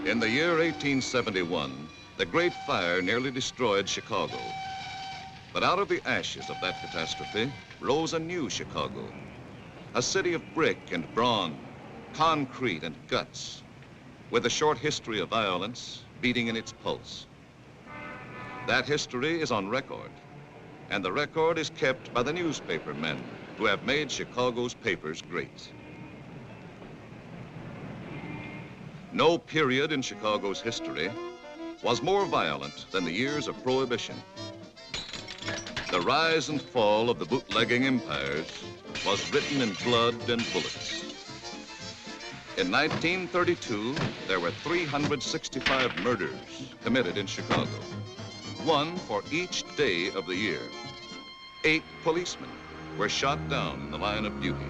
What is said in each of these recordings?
In the year 1871, the Great Fire nearly destroyed Chicago. But out of the ashes of that catastrophe rose a new Chicago, a city of brick and brawn, concrete and guts, with a short history of violence beating in its pulse. That history is on record, and the record is kept by the newspaper men who have made Chicago's papers great. No period in Chicago's history was more violent than the years of Prohibition. The rise and fall of the bootlegging empires was written in blood and bullets. In 1932, there were 365 murders committed in Chicago, one for each day of the year. 8 policemen were shot down in the line of duty.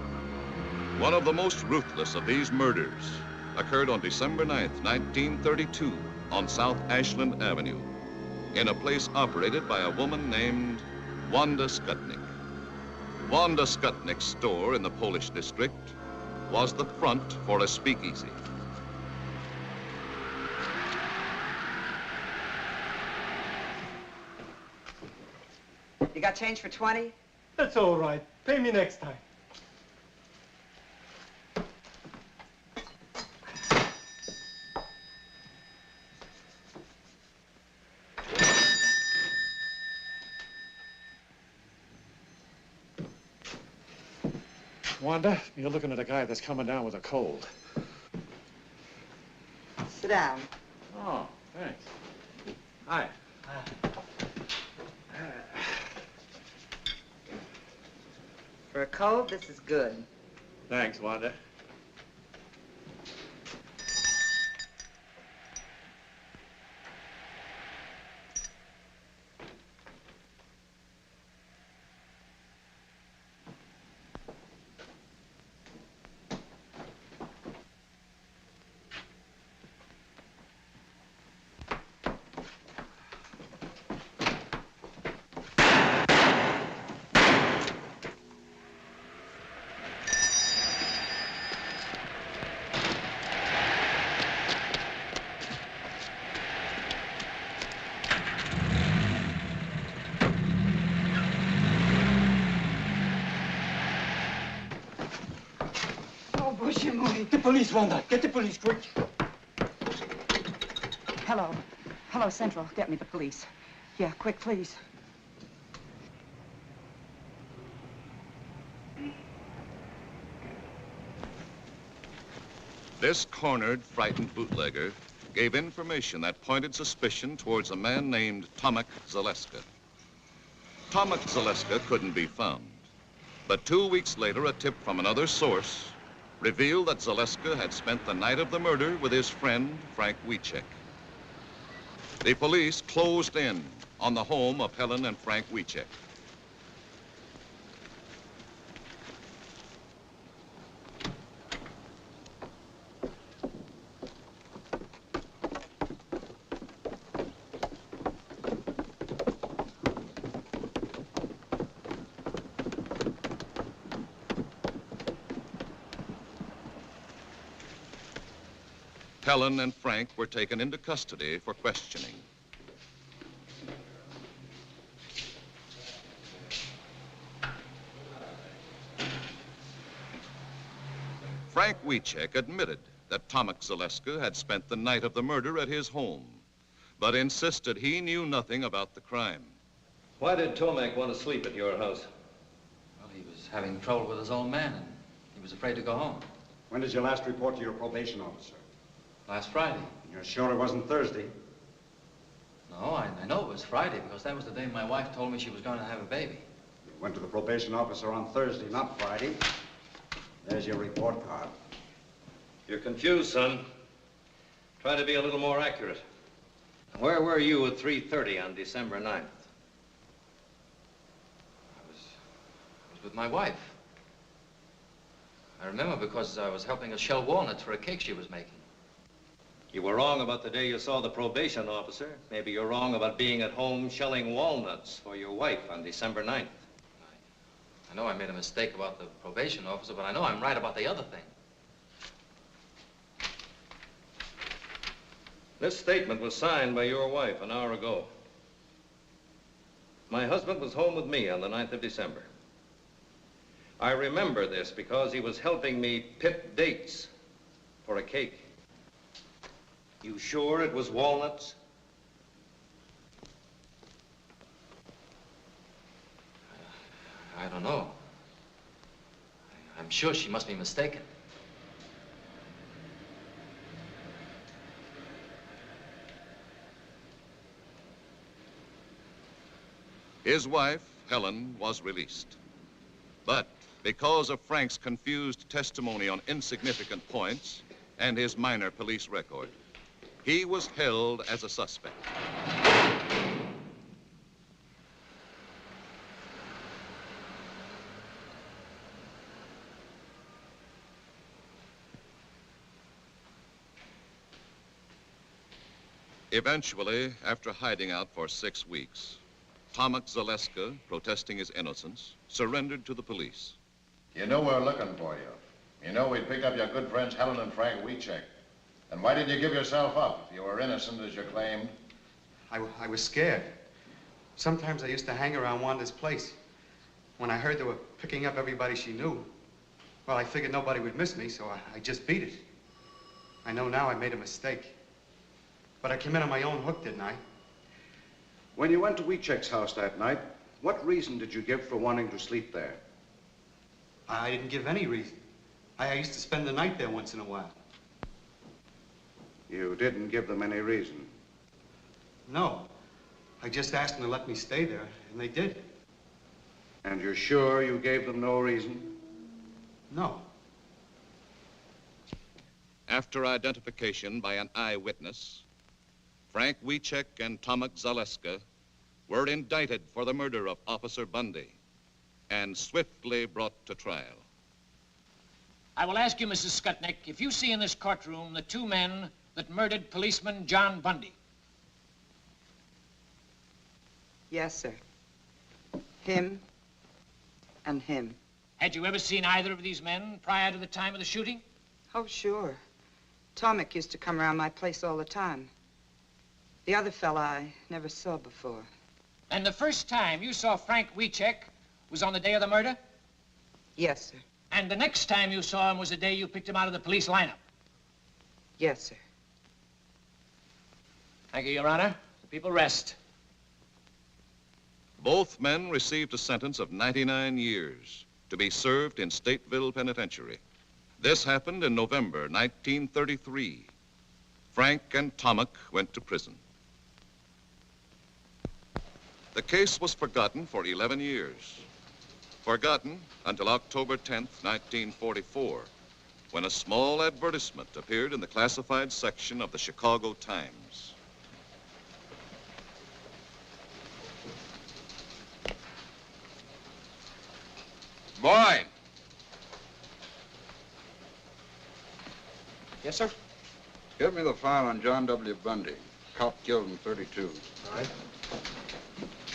One of the most ruthless of these murders occurred on December 9th, 1932, on South Ashland Avenue, in a place operated by a woman named Wanda Skutnik. Wanda Skutnik's store in the Polish district was the front for a speakeasy. You got change for 20? That's all right. Pay me next time. Wanda, you're looking at a guy that's coming down with a cold. Sit down. Oh, thanks. Hi. For a cold, this is good. Thanks, Wanda. Get the police, Wanda. Get the police, quick. Hello. Hello, Central. Get me the police. Yeah, quick, please. This cornered, frightened bootlegger gave information that pointed suspicion towards a man named Tomek Zaleska. Tomek Zaleska couldn't be found, but 2 weeks later, a tip from another source revealed that Zaleska had spent the night of the murder with his friend, Frank Wiecek. The police closed in on the home of Helen and Frank Wiecek. Helen and Frank were taken into custody for questioning. Frank Wiecek admitted that Tomek Zaleska had spent the night of the murder at his home, but insisted he knew nothing about the crime. Why did Tomek want to sleep at your house? Well, he was having trouble with his old man, and he was afraid to go home. When did you last report to your probation officer? Last Friday. You're sure it wasn't Thursday? No, I know it was Friday because that was the day my wife told me she was going to have a baby. You went to the probation officer on Thursday, not Friday. There's your report card. You're confused, son. Try to be a little more accurate. Where were you at 3:30 on December 9th? I was with my wife. I remember because I was helping her shell walnuts for a cake she was making. You were wrong about the day you saw the probation officer. Maybe you're wrong about being at home shelling walnuts for your wife on December 9th. I know I made a mistake about the probation officer, but I know I'm right about the other thing. This statement was signed by your wife an hour ago. My husband was home with me on the 9th of December. I remember this because he was helping me pick dates for a cake. You sure it was walnuts? I don't know. I'm sure she must be mistaken. His wife, Helen, was released. But because of Frank's confused testimony on insignificant points and his minor police record, he was held as a suspect. Eventually, after hiding out for 6 weeks, Tomek Zaleska, protesting his innocence, surrendered to the police. You knew we were looking for you. You know we'd pick up your good friends Helen and Frank Wiechek. And why did you give yourself up if you were innocent as you claimed? I was scared. Sometimes I used to hang around Wanda's place. When I heard they were picking up everybody she knew, well, I figured nobody would miss me, so I just beat it. I know now I made a mistake. But I came in on my own hook, didn't I? When you went to Wiechek's house that night, what reason did you give for wanting to sleep there? I didn't give any reason. I used to spend the night there once in a while. You didn't give them any reason? No. I just asked them to let me stay there, and they did. And you're sure you gave them no reason? No. After identification by an eyewitness, Frank Wiechek and Tomek Zaleska were indicted for the murder of Officer Bundy and swiftly brought to trial. I will ask you, Mrs. Skutnik, if you see in this courtroom the 2 men that murdered policeman John Bundy. Yes, sir. Him and him. Had you ever seen either of these men prior to the time of the shooting? Oh, sure. Tomek used to come around my place all the time. The other fella I never saw before. And the first time you saw Frank Wiechek was on the day of the murder? Yes, sir. And the next time you saw him was the day you picked him out of the police lineup? Yes, sir. Thank you, Your Honor. The people rest. Both men received a sentence of 99 years to be served in Stateville Penitentiary. This happened in November 1933. Frank and Tomek went to prison. The case was forgotten for 11 years. Forgotten until October 10th, 1944, when a small advertisement appeared in the classified section of the Chicago Times. Boy! Yes, sir? Give me the file on John W. Bundy, cop killed in 32. All right.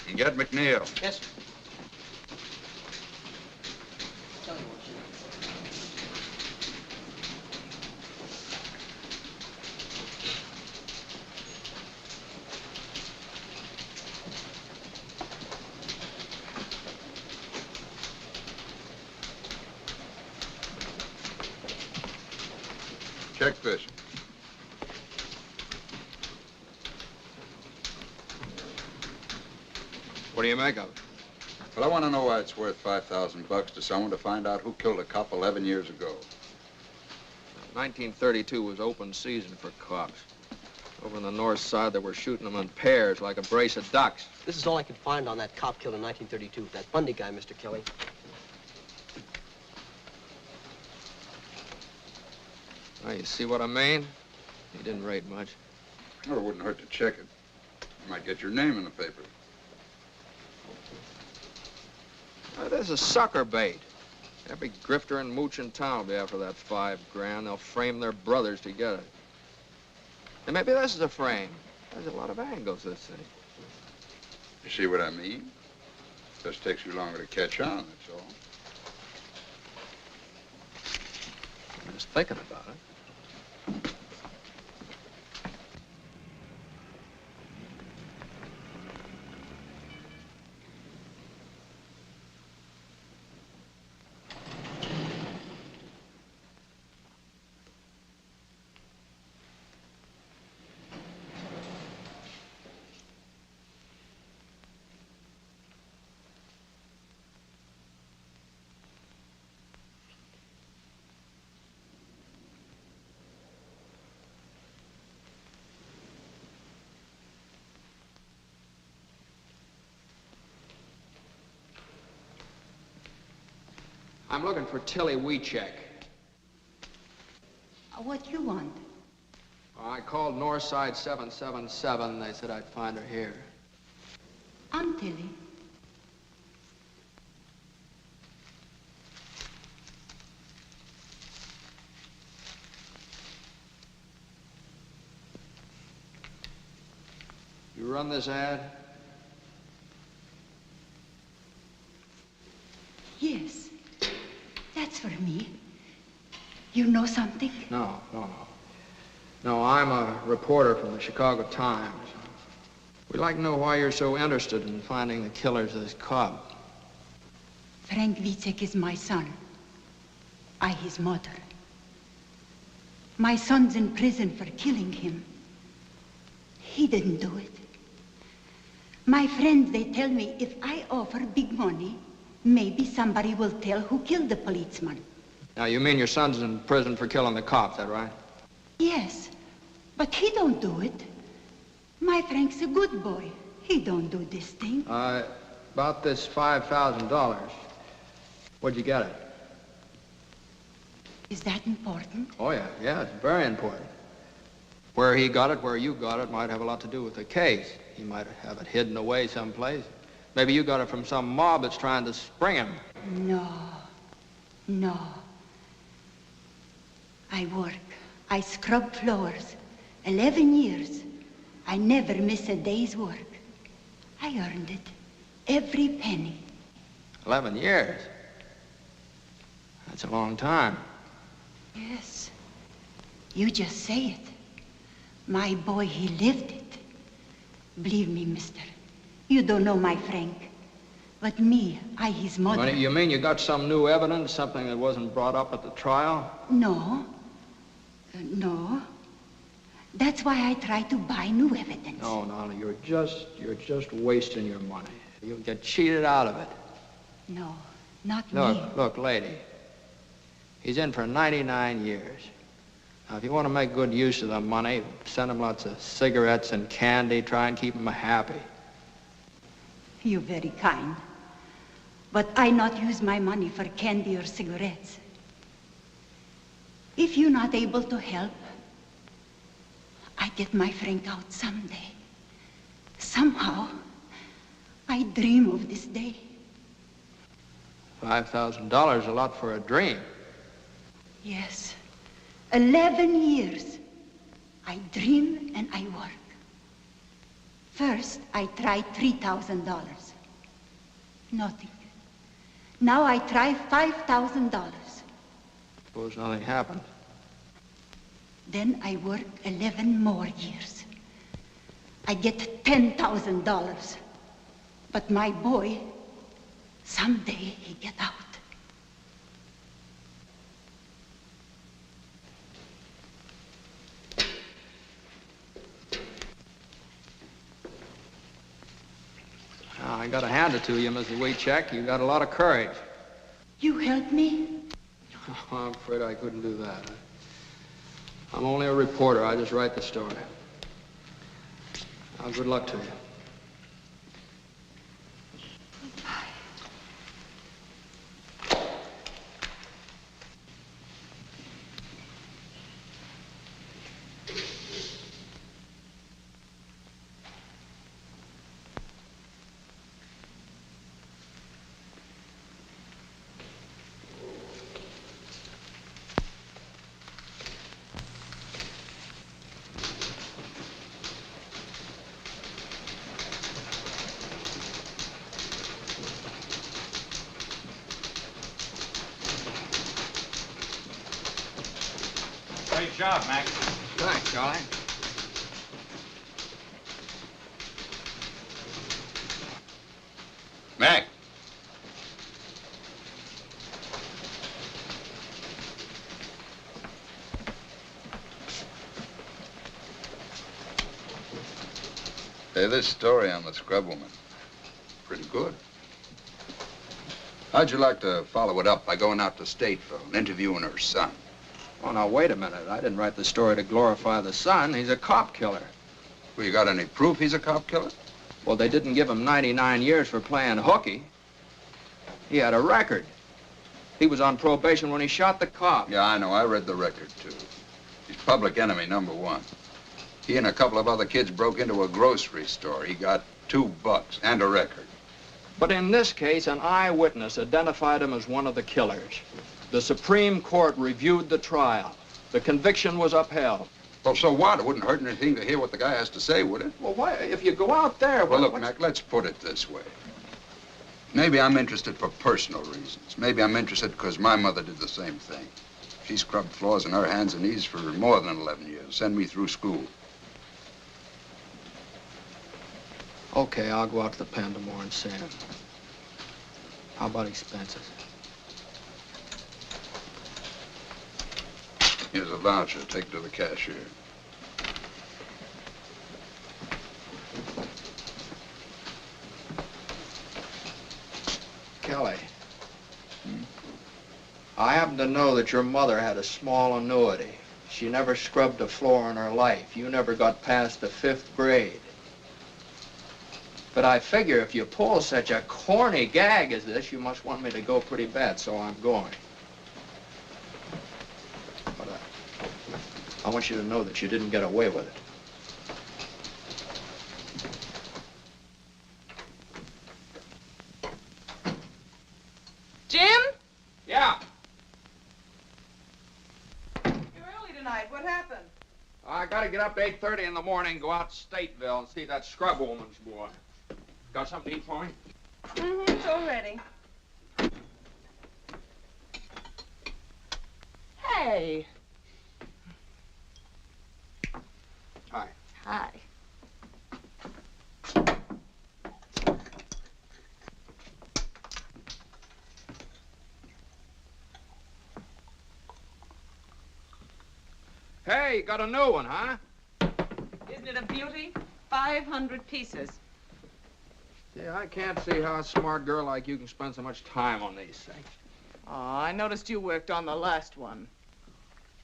And get McNeil. Yes, sir. Check this. What do you make of it? Well, I want to know why it's worth $5,000 to someone to find out who killed a cop 11 years ago. 1932 was open season for cops. Over on the north side, they were shooting them in pairs like a brace of ducks. This is all I could find on that cop killed in 1932, that Bundy guy, Mr. Kelly. Now, you see what I mean? He didn't rate much. Well, it wouldn't hurt to check it. You might get your name in the paper. Now, this is sucker bait. Every grifter and mooch in town will be after that $5 grand. They'll frame their brothers to get it. And maybe this is a frame. There's a lot of angles, this thing. You see what I mean? Just takes you longer to catch on, that's all. I'm just thinking about it. I'm looking for Tilly Weecheck. What you want? I called Northside 777. They said I'd find her here. I'm Tilly. You run this ad? Yes. That's for me. You know something? No. No, I'm a reporter from the Chicago Times. We'd like to know why you're so interested in finding the killers of this cop. Frank Wiecek is my son. I his mother. My son's in prison for killing him. He didn't do it. My friends, they tell me if I offer big money, maybe somebody will tell who killed the policeman. Now, you mean your son's in prison for killing the cop, is that right? Yes, but he don't do it. My Frank's a good boy. He don't do this thing. About this $5,000. Where'd you get it? Is that important? Oh, yeah, it's very important. Where he got it, where you got it, might have a lot to do with the case. He might have it hidden away someplace. Maybe you got it from some mob that's trying to spring him. No. I work. I scrub floors. 11 years. I never miss a day's work. I earned it. Every penny. 11 years? That's a long time. Yes. You just say it. My boy, he lived it. Believe me, mister. You don't know my Frank. But me, I his mother. You mean you got some new evidence, something that wasn't brought up at the trial? No. No. That's why I try to buy new evidence. No, you're just wasting your money. You'll get cheated out of it. No, not me. Look, lady. He's in for 99 years. Now, if you want to make good use of the money, send him lots of cigarettes and candy, try and keep him happy. You're very kind. But I not use my money for candy or cigarettes. If you're not able to help, I get my Frank out someday. Somehow, I dream of this day. $5,000 a lot for a dream. Yes. 11 years. I dream and I work. First, I tried $3,000. Nothing. Now I try $5,000. Suppose nothing happened. Then I work 11 more years. I get $10,000. But my boy, someday he get out. I gotta hand it to you, Mrs. Weecheck. You got a lot of courage. You help me? Oh, I'm afraid I couldn't do that. I'm only a reporter. I just write the story. Now, good luck to you. Great job, Mac. Thanks, Charlie. Mac. Hey, this story on the scrub woman, pretty good. How'd you like to follow it up by going out to Stateville and interviewing her son? Oh, now, wait a minute. I didn't write the story to glorify the son. He's a cop killer. Well, you got any proof he's a cop killer? Well, they didn't give him 99 years for playing hooky. He had a record. He was on probation when he shot the cop. Yeah, I know. I read the record, too. He's public enemy #1. He and a couple of other kids broke into a grocery store. He got $2 and a record. But in this case, an eyewitness identified him as one of the killers. The Supreme Court reviewed the trial. The conviction was upheld. Well, so what? It wouldn't hurt anything to hear what the guy has to say, would it? Well, why, if you go out there... Well, look, Mac, let's put it this way. Maybe I'm interested for personal reasons. Maybe I'm interested because my mother did the same thing. She scrubbed floors on her hands and knees for more than 11 years, send me through school. Okay, I'll go out to the pen tomorrow and see him. How about expenses? Here's a voucher. Take it to the cashier. Kelly. I happen to know that your mother had a small annuity. She never scrubbed a floor in her life. You never got past the 5th grade. But I figure if you pull such a corny gag as this, you must want me to go pretty bad, so I'm going. But I want you to know that you didn't get away with it. Jim? Yeah? You're early tonight. What happened? I gotta get up at 8:30 in the morning, go out to Stateville and see that scrub woman's boy. Got something to eat for me? Mm-hmm, it's all ready. Hey. Hi. Hi. Hey, you got a new one, huh? Isn't it a beauty? 500 pieces. Yeah, I can't see how a smart girl like you can spend so much time on these things. Oh, I noticed you worked on the last one.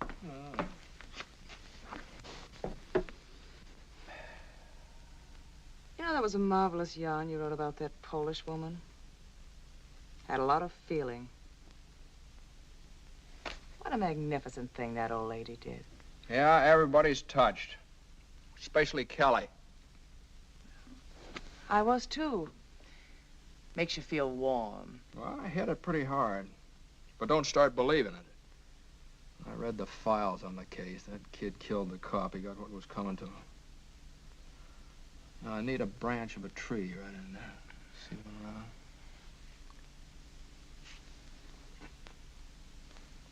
You know, that was a marvelous yarn you wrote about that Polish woman. Had a lot of feeling. What a magnificent thing that old lady did. Yeah, everybody's touched. Especially Kelly. I was, too. Makes you feel warm. Well, I hit it pretty hard. But don't start believing it. I read the files on the case. That kid killed the cop. He got what was coming to him. Now, I need a branch of a tree right in there. See what around?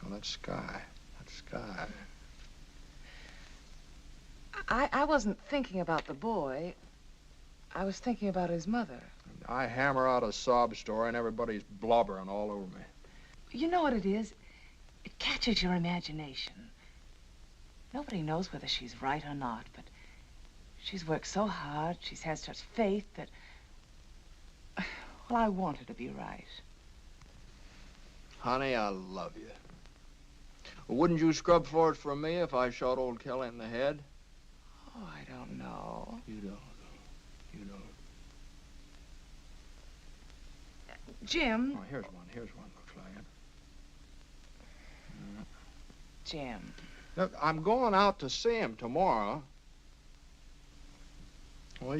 Oh, that sky. That sky. I wasn't thinking about the boy. I was thinking about his mother. I hammer out a sob story and everybody's blubbering all over me. You know what it is? It catches your imagination. Nobody knows whether she's right or not, but she's worked so hard, she's had such faith that... Well, I want her to be right. Honey, I love you. Wouldn't you scrub floors for me if I shot old Kelly in the head? Oh, I don't know. You don't. You don't. Jim. Oh, here's one. Here's one. Looks like it. Jim. Look, I'm going out to see him tomorrow. Well,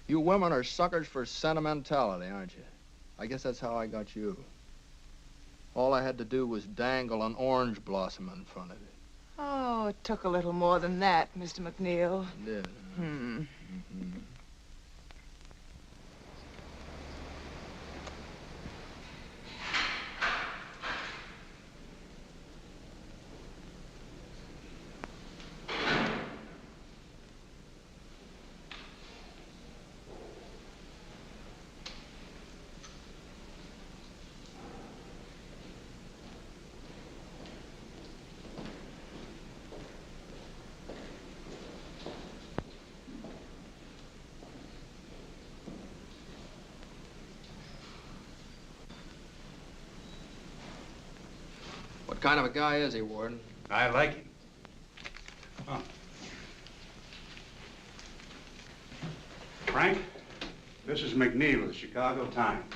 you women are suckers for sentimentality, aren't you? I guess that's how I got you. All I had to do was dangle an orange blossom in front of you. Oh, it took a little more than that, Mr. McNeil. It did. Mm-hmm. What kind of a guy is he, Warden? I like him. Huh. Frank, this is McNeil of the Chicago Times.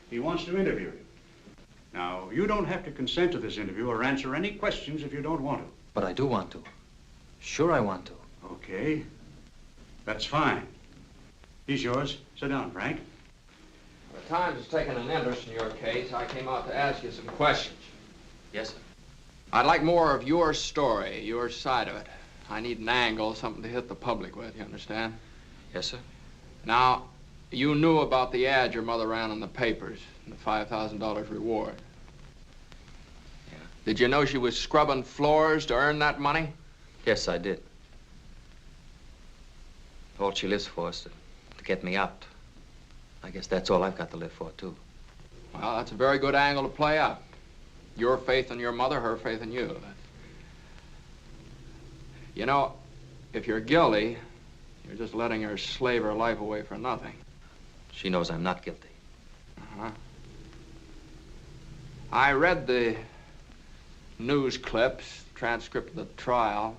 He wants to interview you. Now, you don't have to consent to this interview or answer any questions if you don't want to. But I do want to. Sure I want to. Okay. That's fine. He's yours. Sit down, Frank. The Times has taken an interest in your case. I came out to ask you some questions. Yes, sir. I'd like more of your story, your side of it. I need an angle, something to hit the public with, you understand? Yes, sir. Now, you knew about the ad your mother ran in the papers, and the $5,000 reward. Yeah. Did you know she was scrubbing floors to earn that money? Yes, I did. All she lives for is to get me out. I guess that's all I've got to live for, too. Well, that's a very good angle to play up. Your faith in your mother, her faith in you. You know, if you're guilty, you're just letting her slave her life away for nothing. She knows I'm not guilty. Uh-huh. I read the news clips, transcript of the trial.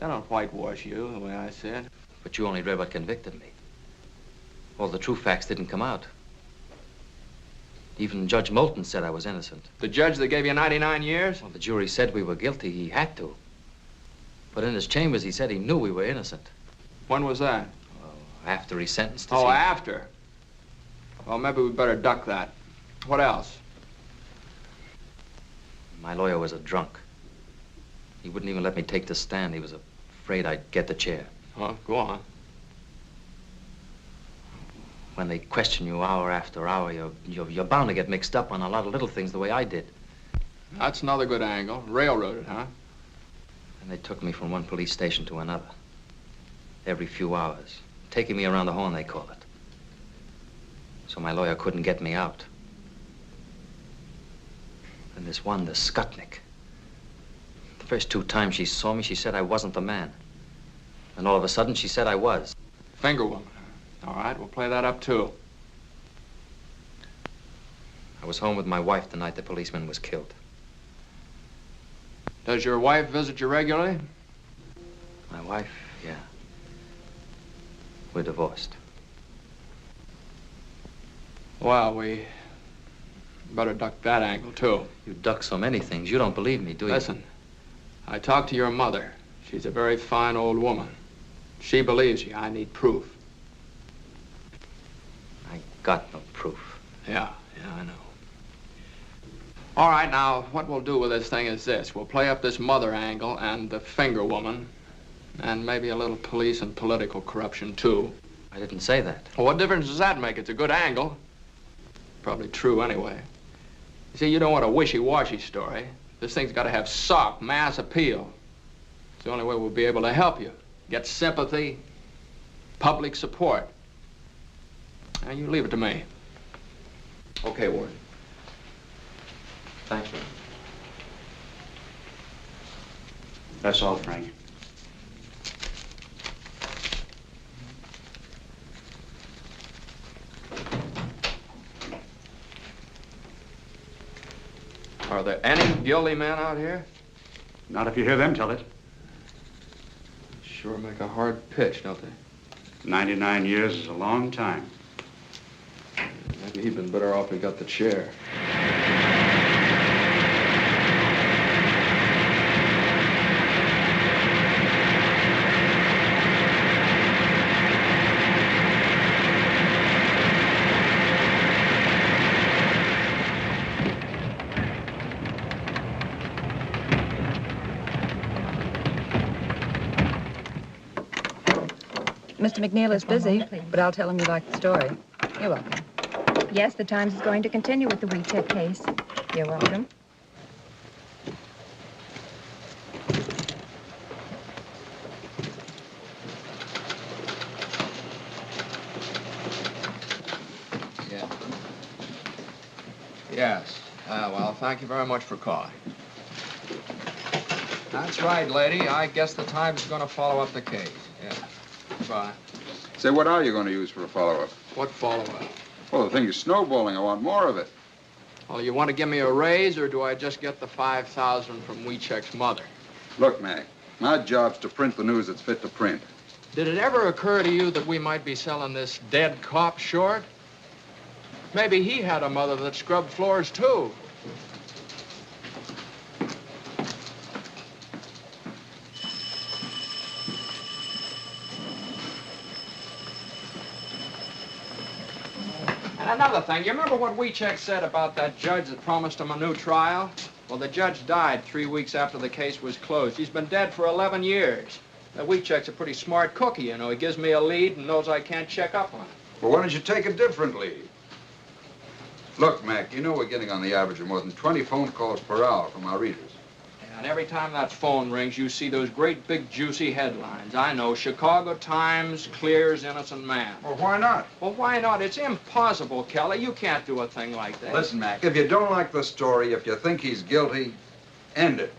They don't whitewash you, the way I see it. But you only read what convicted me. All the true facts didn't come out. Even Judge Moulton said I was innocent. The judge that gave you 99 years? Well, the jury said we were guilty. He had to. But in his chambers, he said he knew we were innocent. When was that? Well, after he sentenced us. Oh, after? Well, maybe we better duck that. What else? My lawyer was a drunk. He wouldn't even let me take the stand. He was afraid I'd get the chair. Oh, go on. When they question you hour after hour, you're bound to get mixed up on a lot of little things the way I did. That's another good angle. Railroaded, huh? And they took me from one police station to another. Every few hours. Taking me around the horn, they call it. So my lawyer couldn't get me out. And this one, the Skutnik. The first 2 times she saw me, she said I wasn't the man. And all of a sudden, she said I was. Finger woman. All right, we'll play that up, too. I was home with my wife the night the policeman was killed. Does your wife visit you regularly? My wife, yeah. We're divorced. Well, we better duck that angle, too. You duck so many things. You don't believe me, do you? Listen, I talked to your mother. She's a very fine old woman. She believes you. I need proof. I got no proof. Yeah, I know. All right, now, what we'll do with this thing is this. We'll play up this mother angle and the finger woman, and maybe a little police and political corruption, too. I didn't say that. Well, what difference does that make? It's a good angle. Probably true, anyway. You see, you don't want a wishy-washy story. This thing's got to have sock, mass appeal. It's the only way we'll be able to help you. Get sympathy, public support. Now, you leave it to me. Okay, Ward. Thank you. That's all, Frank. Are there any guilty men out here? Not if you hear them tell it. Sure make a hard pitch, don't they? 99 years is a long time. Maybe he'd been better off if he got the chair. Mr. McNeil is busy, but I'll tell him you like the story. You're welcome. Yes, the Times is going to continue with the WeCheck case. You're welcome. Yeah. Yes. Well, thank you very much for calling. That's right, lady. I guess the Times is going to follow up the case. Yeah. Goodbye. Say, what are you going to use for a follow-up? What follow-up? Well, the thing is snowballing. I want more of it. Well, you want to give me a raise, or do I just get the $5,000 from WeCheck's mother? Look, Mac, my job's to print the news that's fit to print. Did it ever occur to you that we might be selling this dead cop short? Maybe he had a mother that scrubbed floors, too. And another thing, you remember what Wiechek said about that judge that promised him a new trial? Well, the judge died 3 weeks after the case was closed. He's been dead for 11 years. Now, Wiechek's a pretty smart cookie, you know. He gives me a lead and knows I can't check up on it. Well, why don't you take a different lead? Look, Mac, you know we're getting on the average of more than 20 phone calls per hour from our readers. And every time that phone rings, you see those great big juicy headlines. I know, Chicago Times clears innocent man. Well, why not? Well, why not? It's impossible, Kelly. You can't do a thing like that. Listen, Mac, if you don't like the story, if you think he's guilty, end it.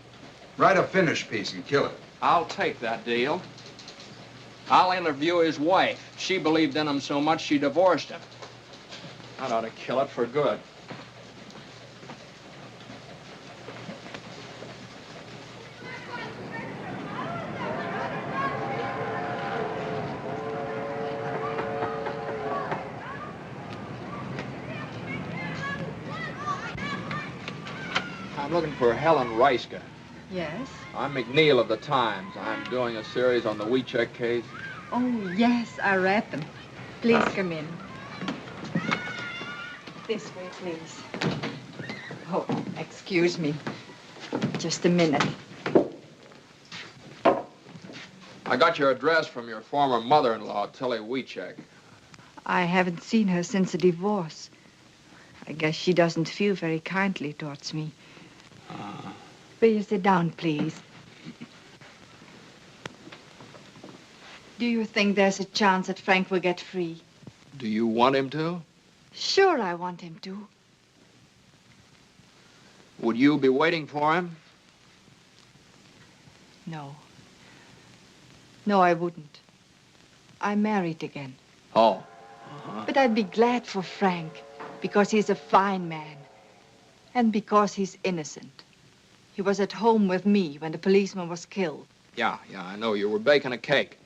Write a finish piece and kill it. I'll take that deal. I'll interview his wife. She believed in him so much she divorced him. That ought to kill it for good. I'm looking for Helen Reiska. Yes? I'm McNeil of the Times. I'm doing a series on the Wiechek case. Oh, yes, I read them. Please come in. This way, please. Oh, excuse me. Just a minute. I got your address from your former mother-in-law, Tilly Wiechek. I haven't seen her since the divorce. I guess she doesn't feel very kindly towards me. Will you sit down, please? Do you think there's a chance that Frank will get free? Do you want him to? Sure, I want him to. Would you be waiting for him? No. No, I wouldn't. I'm married again. Oh. But I'd be glad for Frank, because he's a fine man. And because he's innocent. He was at home with me when the policeman was killed. Yeah, I know. You were baking a cake.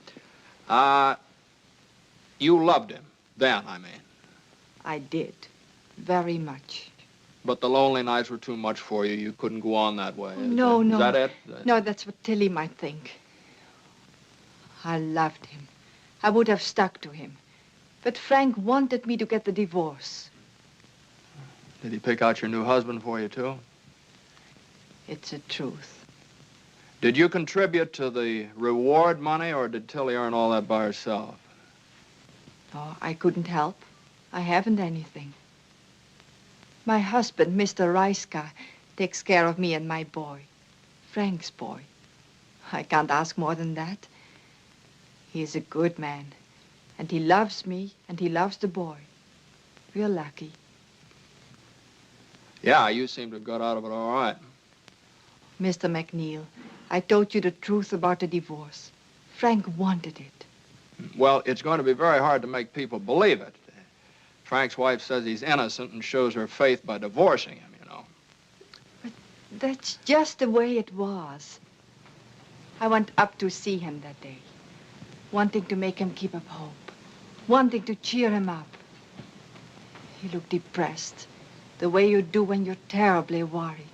You loved him. Then, I mean. I did. Very much. But the lonely nights were too much for you. You couldn't go on that way. No. Is that it? No, that's what Tilly might think. I loved him. I would have stuck to him. But Frank wanted me to get the divorce. Did he pick out your new husband for you, too? It's the truth. Did you contribute to the reward money, or did Tilly earn all that by herself? Oh, I couldn't help. I haven't anything. My husband, Mr. Reiska, takes care of me and my boy. Frank's boy. I can't ask more than that. He's a good man. And he loves me, and he loves the boy. We're lucky. Yeah, you seem to have got out of it all right. Mr. McNeil, I told you the truth about the divorce. Frank wanted it. Well, it's going to be very hard to make people believe it. Frank's wife says he's innocent and shows her faith by divorcing him, you know. But that's just the way it was. I went up to see him that day, wanting to make him keep up hope, wanting to cheer him up. He looked depressed, the way you do when you're terribly worried.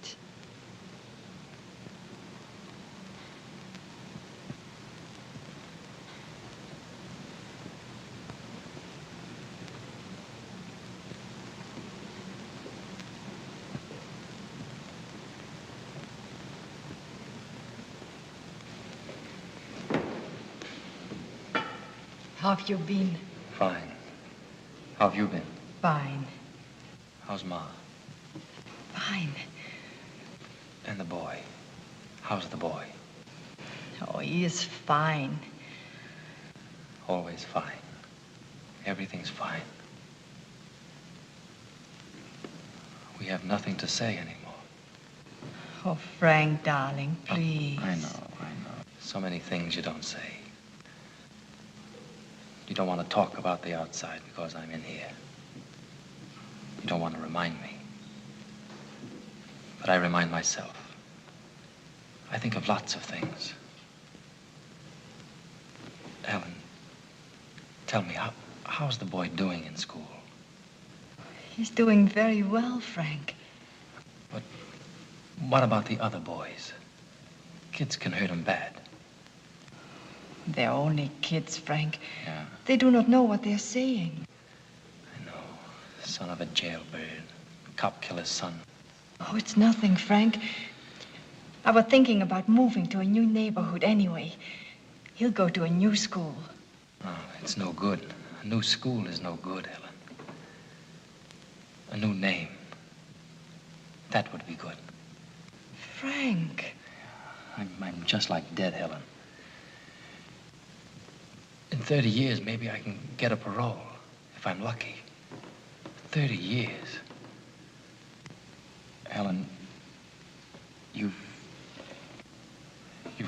How have you been? Fine. How have you been? Fine. How's Ma? Fine. And the boy? How's the boy? Oh, he is fine. Always fine. Everything's fine. We have nothing to say anymore. Oh, Frank, darling, please. I know. So many things you don't say. You don't want to talk about the outside because I'm in here. You don't want to remind me. But I remind myself. I think of lots of things. Ellen, tell me, how's the boy doing in school? He's doing very well, Frank. But what about the other boys? Kids can hurt him bad. They're only kids, Frank. Yeah, They do not know what they're saying. son of a jailbird. Cop killer's son. Oh, it's nothing, Frank. I was thinking about moving to a new neighborhood anyway. He'll go to a new school. Oh, it's no good. A new school is no good, Helen. A new name. That would be good. Frank. I'm just like dead, Helen. In 30 years, maybe I can get a parole, if I'm lucky. 30 years. Helen, you've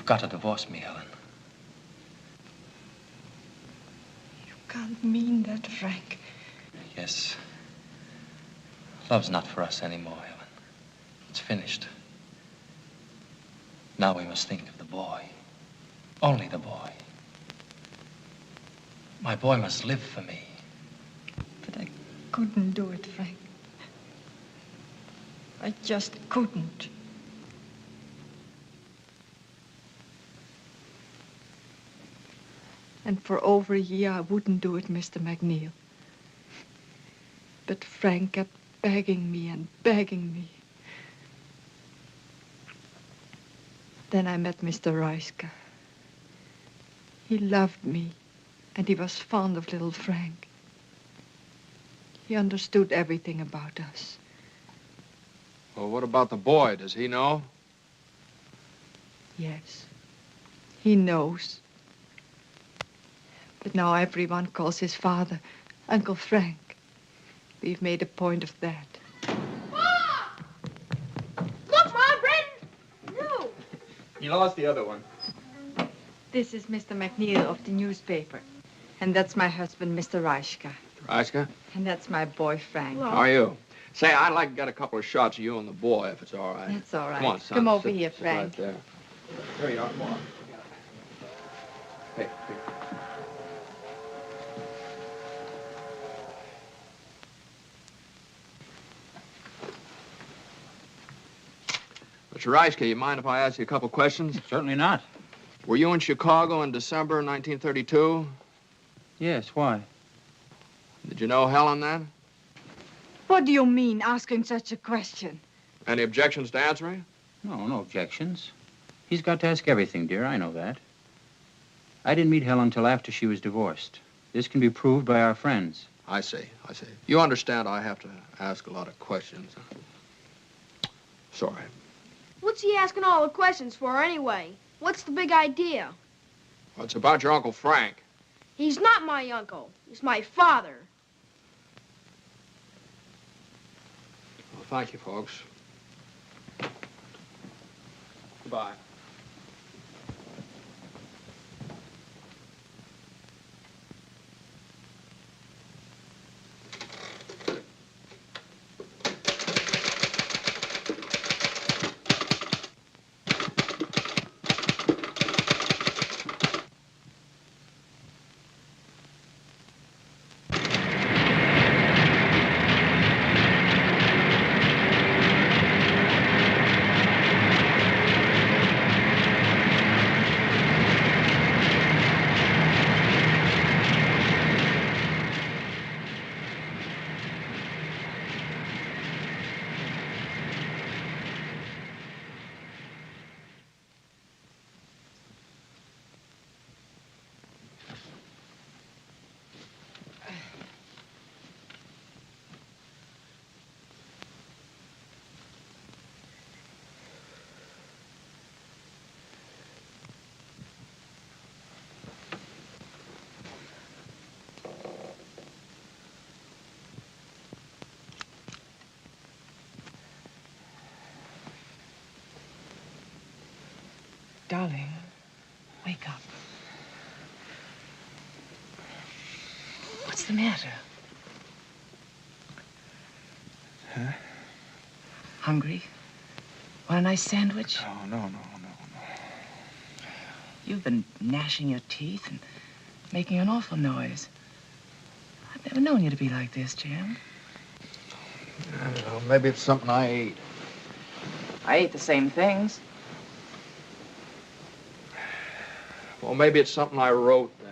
got to divorce me, Helen. You can't mean that, Frank. Yes. Love's not for us anymore, Helen. It's finished. Now we must think of the boy. Only the boy. My boy must live for me. But I couldn't do it, Frank. I just couldn't. And for over a year, I wouldn't do it, Mr. McNeil. But Frank kept begging me and begging me. Then I met Mr. Reiska. He loved me, and he was fond of little Frank. He understood everything about us. Well, what about the boy? Does he know? Yes, he knows. But now everyone calls his father Uncle Frank. We've made a point of that. Look, Mom, Brandon! No! You lost the other one. This is Mr. McNeil of the newspaper. And that's my husband, Mr. Reiska. Reiska? And that's my boy, Frank. How are you? Say, I'd like to get a couple of shots of you and the boy, if it's all right. That's all right. Come on, son. Come over Sit here, Frank. Right there. There you are, Mom. Hey. Mr. Reiska, you mind if I ask you a couple questions? Certainly not. Were you in Chicago in December 1932? Yes, why? Did you know Helen then? What do you mean, asking such a question? Any objections to answering? No, no objections. He's got to ask everything, dear. I know that. I didn't meet Helen until after she was divorced. This can be proved by our friends. I see. You understand I have to ask a lot of questions. Sorry. What's he asking all the questions for anyway? What's the big idea? Well, it's about your Uncle Frank. He's not my uncle. He's my father. Well, thank you, folks. Goodbye. Darling, wake up. What's the matter? Huh? Hungry? Want a nice sandwich? Oh, no. You've been gnashing your teeth and making an awful noise. I've never known you to be like this, Jim. I don't know. Maybe it's something I ate. I ate the same things. Well, maybe it's something I wrote down.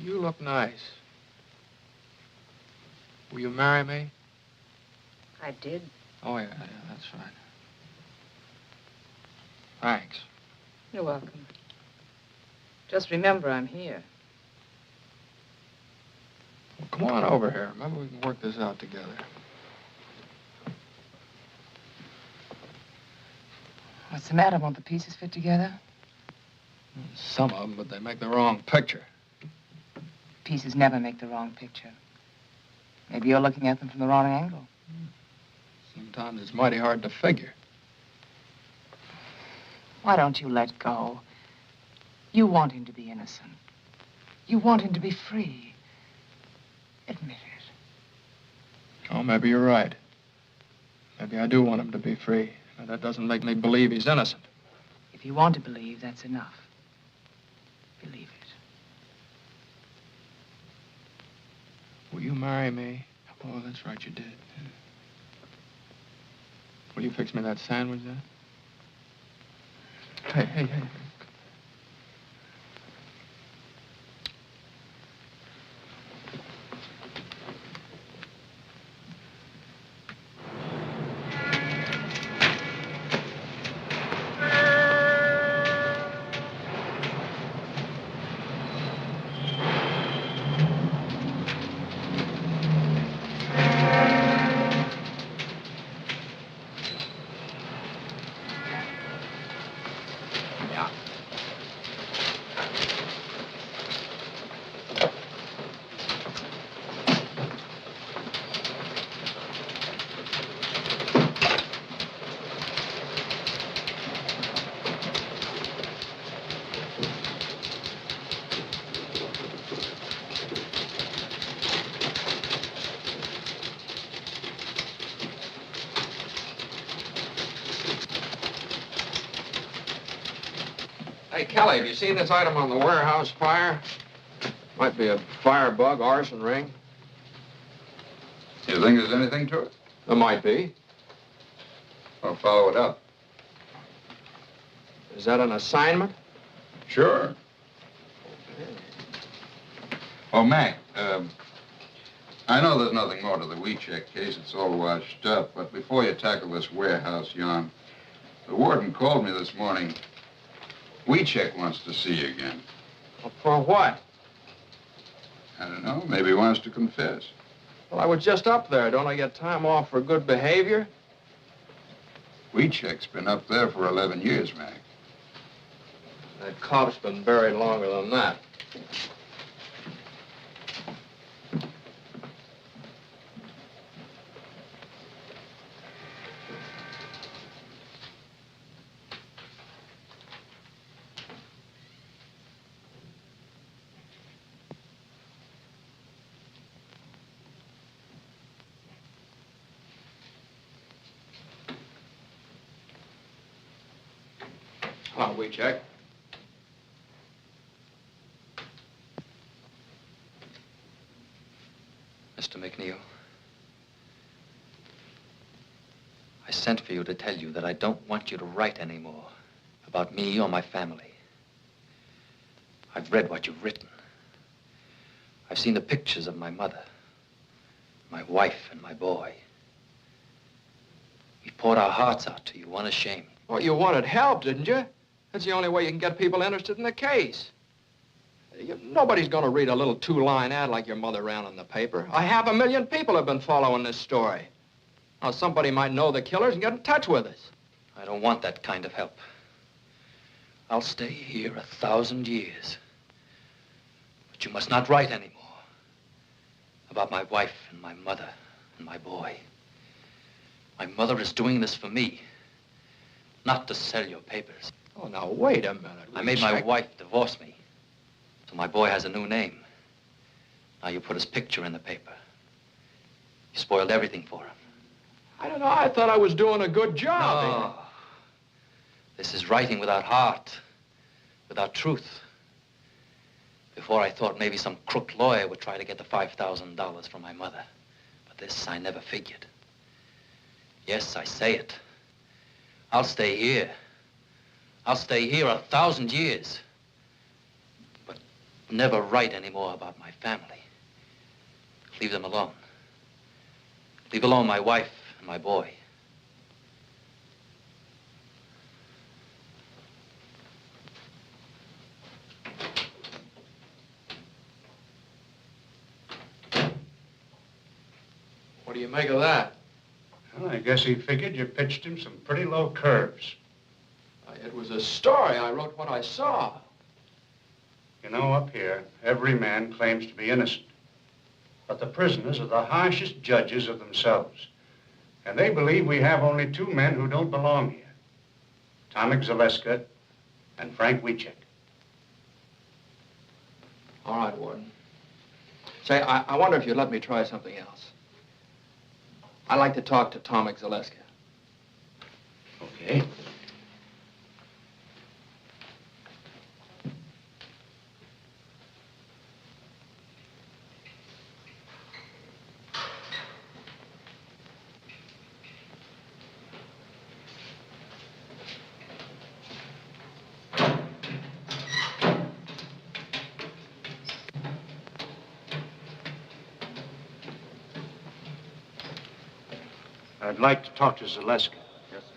You look nice. Will you marry me? I did. Oh, yeah, that's right. Thanks. You're welcome. Just remember I'm here. Well, come on over here. Maybe we can work this out together. What's the matter? Won't the pieces fit together? Some of them, but they make the wrong picture. Pieces never make the wrong picture. Maybe you're looking at them from the wrong angle. Sometimes it's mighty hard to figure. Why don't you let go? You want him to be innocent. You want him to be free. Admit it. Oh, maybe you're right. Maybe I do want him to be free. But that doesn't make me believe he's innocent. If you want to believe, that's enough. Believe it. Will you marry me? Oh, that's right, you did. Will you fix me that sandwich then? Hey. Hey, Kelly, have you seen this item on the warehouse fire? Might be a firebug, arson ring. You think there's anything to it? There might be. I'll follow it up. Is that an assignment? Sure. Oh, Mac, I know there's nothing more to the WeCheck case. It's all washed up. But before you tackle this warehouse yarn, the warden called me this morning. WeCheck wants to see you again. Well, for what? I don't know. Maybe he wants to confess. Well, I was just up there. Don't I get time off for good behavior? WeCheck's been up there for 11 years, Mac. That cop's been buried longer than that. Hello, WeCheck. Mr. McNeil, I sent for you to tell you that I don't want you to write anymore about me or my family. I've read what you've written. I've seen the pictures of my mother, my wife, and my boy. We poured our hearts out to you, unashamed. Well, you wanted help, didn't you? That's the only way you can get people interested in the case. Nobody's going to read a little two-line ad like your mother ran in the paper. 500,000 people have been following this story. Now, somebody might know the killers and get in touch with us. I don't want that kind of help. I'll stay here 1,000 years. But you must not write anymore about my wife and my mother and my boy. My mother is doing this for me, not to sell your papers. Oh, now, wait a minute. I made my wife divorce me, so my boy has a new name. Now you put his picture in the paper. You spoiled everything for him. I don't know. I thought I was doing a good job. No. This is writing without heart, without truth. Before I thought maybe some crook lawyer would try to get the $5,000 from my mother. But this I never figured. Yes, I say it. I'll stay here. I'll stay here 1,000 years. But never write anymore about my family. Leave them alone. Leave alone my wife and my boy. What do you make of that? Well, I guess he figured you pitched him some pretty low curves. It was a story. I wrote what I saw. You know, up here, every man claims to be innocent. But the prisoners are the harshest judges of themselves. And they believe we have only two men who don't belong here. Tomek Zaleska and Frank Wiecek. All right, Warden. Say, I wonder if you'd let me try something else. I'd like to talk to Tomek Zaleska. Okay. I'd like to talk to Zaleska. Yes, sir.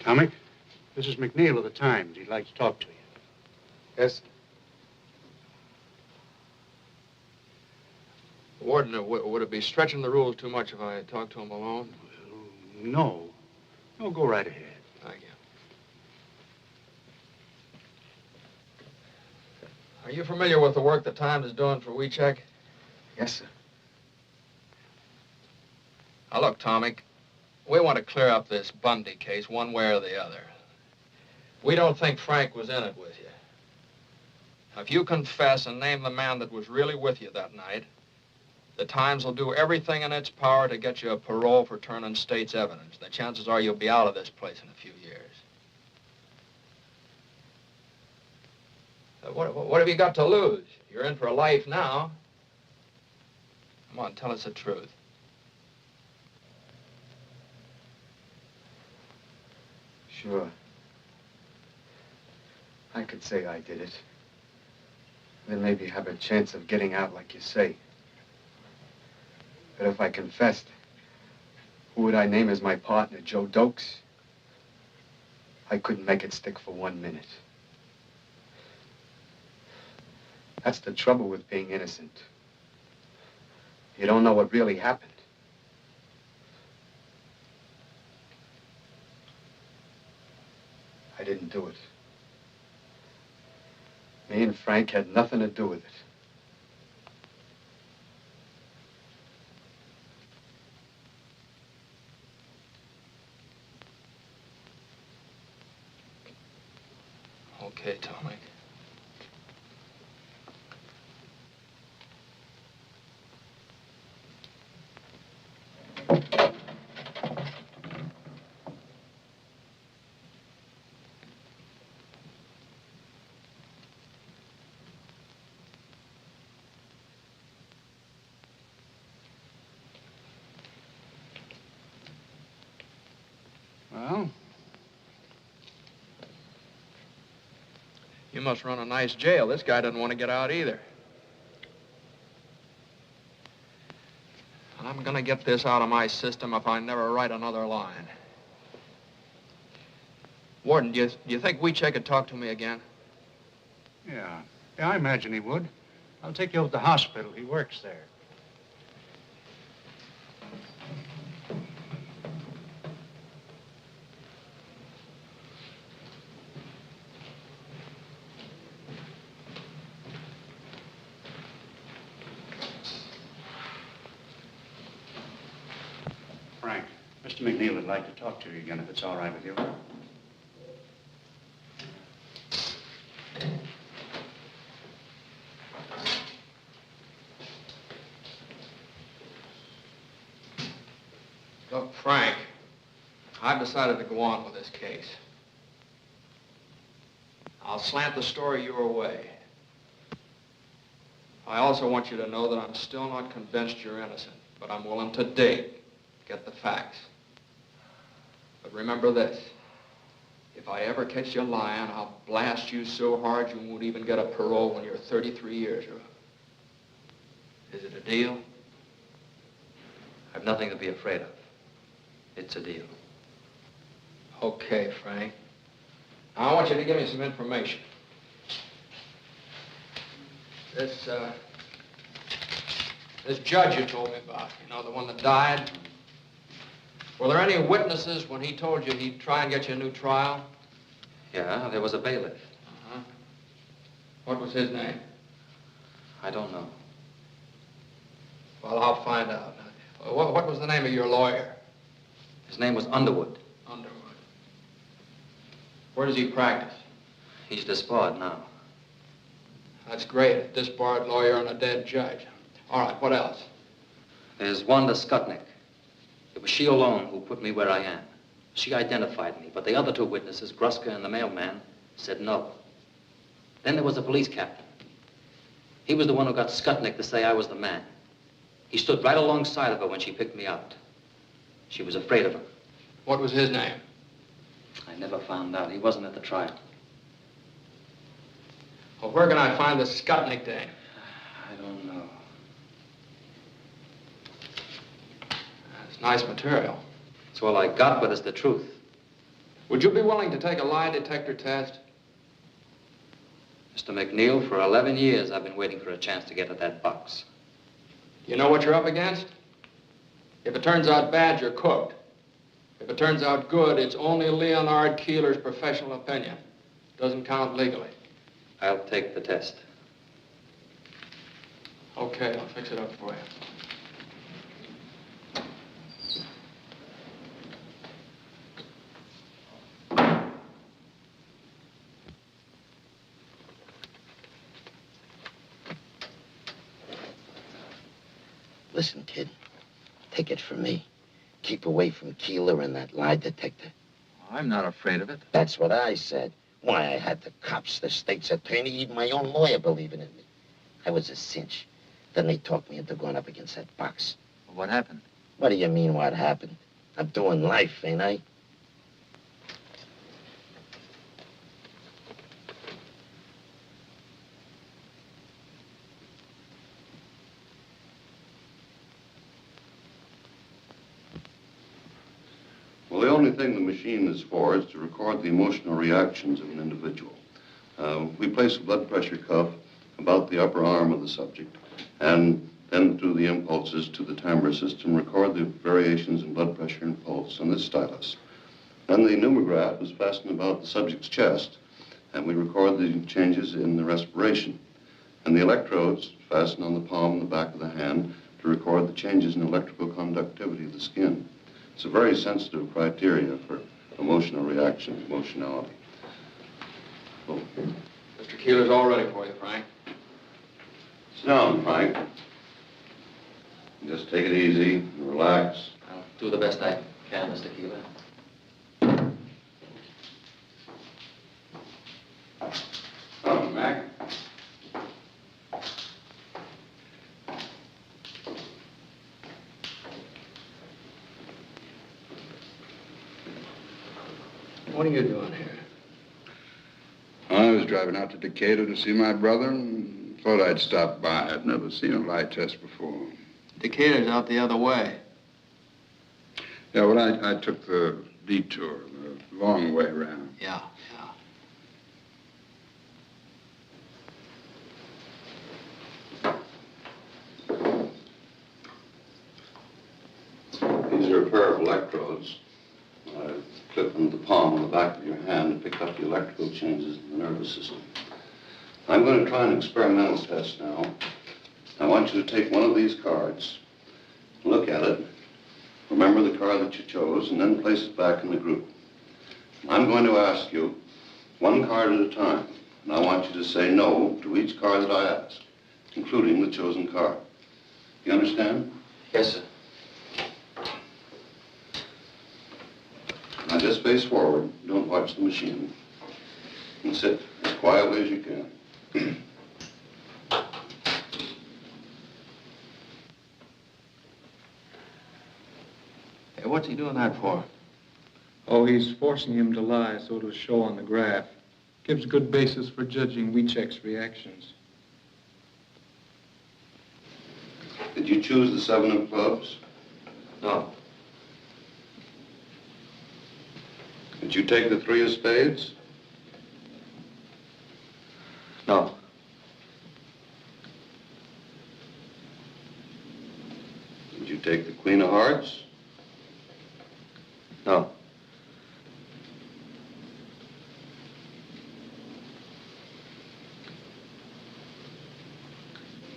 Tomek, this is McNeil of the Times. He'd like to talk to you. Yes? Warden, would it be stretching the rules too much if I talked to him alone? No. No, go right ahead. Thank you. Are you familiar with the work the Times is doing for Wiecek? Yes, sir. Now, look, Tomek, we want to clear up this Bundy case one way or the other. We don't think Frank was in it with you. Now, if you confess and name the man that was really with you that night, the Times will do everything in its power to get you a parole for turning state's evidence. The chances are you'll be out of this place in a few years. What have you got to lose? You're in for a life now. Come on, tell us the truth. Sure. I could say I did it. Then maybe have a chance of getting out like you say. But if I confessed, who would I name as my partner? Joe Dokes? I couldn't make it stick for 1 minute. That's the trouble with being innocent. You don't know what really happened. I didn't do it. Me and Frank had nothing to do with it. Okay, Tomek. Well? You must run a nice jail. This guy doesn't want to get out either. I'm gonna get this out of my system if I never write another line. Warden, do you think Weechek could talk to me again? Yeah. Yeah, I imagine he would. I'll take you over to the hospital. He works there. Frank, Mr. McNeil would like to talk to you again, if it's all right with you. Look, Frank, I've decided to go on with this case. I'll slant the story your way. I also want you to know that I'm still not convinced you're innocent, but I'm willing to dig, get the facts. But remember this, if I ever catch you lying, I'll blast you so hard you won't even get a parole when you're 33 years old. Is it a deal? I've nothing to be afraid of. It's a deal. Okay, Frank. Now, I want you to give me some information. This judge you told me about, you know, the one that died. Were there any witnesses when he told you he'd try and get you a new trial? Yeah, there was a bailiff. Uh-huh. What was his name? I don't know. Well, I'll find out. What was the name of your lawyer? His name was Underwood. Underwood. Where does he practice? He's disbarred now. That's great. A disbarred lawyer and a dead judge. All right, what else? There's Wanda Skutnik. It was she alone who put me where I am. She identified me, but the other two witnesses, Gruska and the mailman, said no. Then there was the police captain. He was the one who got Skutnik to say I was the man. He stood right alongside of her when she picked me out. She was afraid of him. What was his name? I never found out. He wasn't at the trial. Well, where can I find the Skutnik dame? I don't know. That's nice material. It's all I got, but it's the truth. Would you be willing to take a lie detector test? Mr. McNeil, for 11 years, I've been waiting for a chance to get at that box. You know what you're up against? If it turns out bad, you're cooked. If it turns out good, it's only Leonard Keeler's professional opinion. Doesn't count legally. I'll take the test. Okay, I'll fix it up for you. Listen, kid, take it from me. Keep away from Keeler and that lie detector. I'm not afraid of it. That's what I said. Why, I had the cops, the state's attorney, even my own lawyer believing in me. I was a cinch. Then they talked me into going up against that box. What happened? What do you mean, what happened? I'm doing life, ain't I? Well, the only thing the machine is for is to record the emotional reactions of an individual. We place a blood pressure cuff about the upper arm of the subject, and then through the impulses to the timbre system, record the variations in blood pressure and pulse on this stylus. Then the pneumograph is fastened about the subject's chest, and we record the changes in the respiration. And the electrodes fastened on the palm and the back of the hand to record the changes in electrical conductivity of the skin. It's a very sensitive criteria for emotional reaction, emotionality. Oh. Mr. Keeler's all ready for you, Frank. Sit down, Frank. Just take it easy and relax. I'll do the best I can, Mr. Keeler. Come, Mac. What are you doing here? I was driving out to Decatur to see my brother and thought I'd stop by. I'd never seen a lie test before. Decatur's out the other way. Yeah, well, I took the detour, the long way around. Yeah. These are a pair of electrodes. I clip them to the palm on the back of your hand to pick up the electrical changes in the nervous system. I'm going to try an experimental test now. I want you to take one of these cards, look at it, remember the card that you chose, and then place it back in the group. I'm going to ask you one card at a time, and I want you to say no to each card that I ask, including the chosen card. You understand? Yes, sir. Now just face forward, don't watch the machine, and sit as quietly as you can. Hey, what's he doing that for? Oh, he's forcing him to lie so it'll show on the graph. Gives good basis for judging Weechek's reactions. Did you choose the 7 of clubs? No. Did you take the 3 of spades? No. Did you take the Queen of Hearts? No.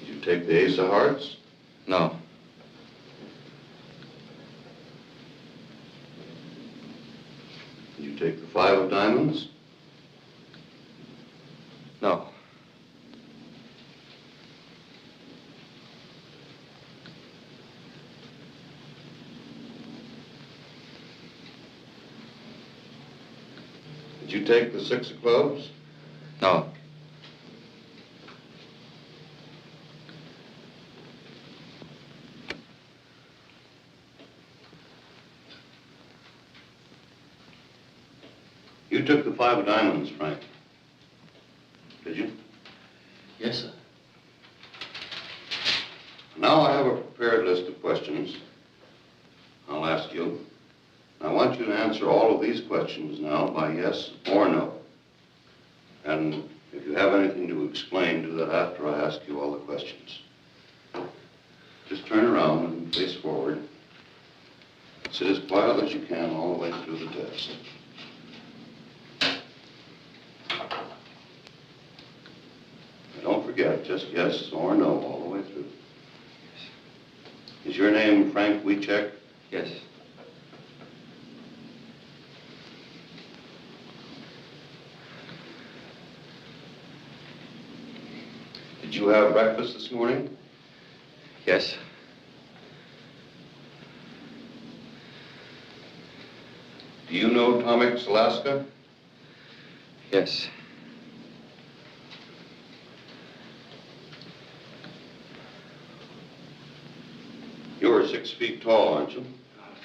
Did you take the Ace of Hearts? No. Did you take the 5 of diamonds? No. Did you take the 6 of clubs? No. You took the 5 of diamonds, Frank. Did you? Yes, sir. Now I have a prepared list of questions I'll ask you. I want you to answer all of these questions now by yes or no. And if you have anything to explain, do that after I ask you all the questions. Just turn around and face forward. Sit as quiet as you can all the way through the test. And don't forget, just yes or no all the way through. Is your name Frank Weechek? Yes. Did you have breakfast this morning? Yes. Do you know Tomix, Alaska? Yes. You're 6 feet tall, aren't you?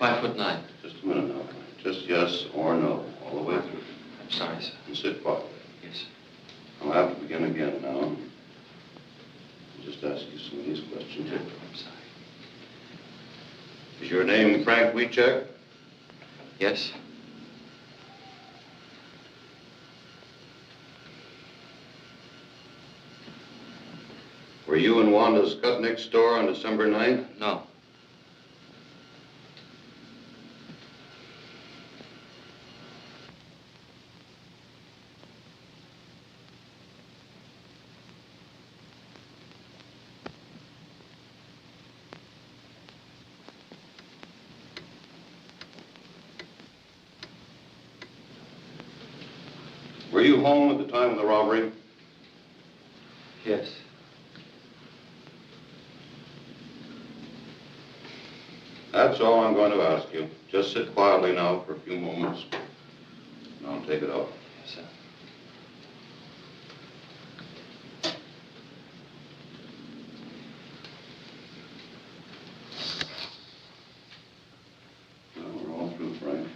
5'9". Just a minute now. Just yes or no, all the way through. I'm sorry, sir. And sit quietly. Yes. I'll have to begin again now. I'll just ask you some of these questions. I'm sorry. Is your name Frank Weechek? Yes. Were you in Wanda Skutnik's store on December 9th? No. Were you home at the time of the robbery? Yes. That's all I'm going to ask you. Just sit quietly now for a few moments, and I'll take it off. Yes, sir. Well, we're all through, Frank.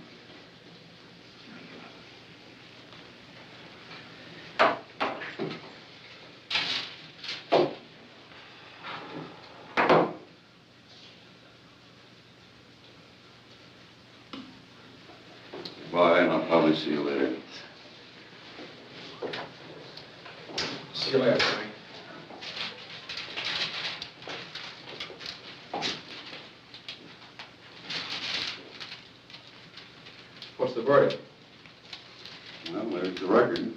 Bye, and I'll probably see you later. See you later, Frank. What's the verdict? Well, there's the record.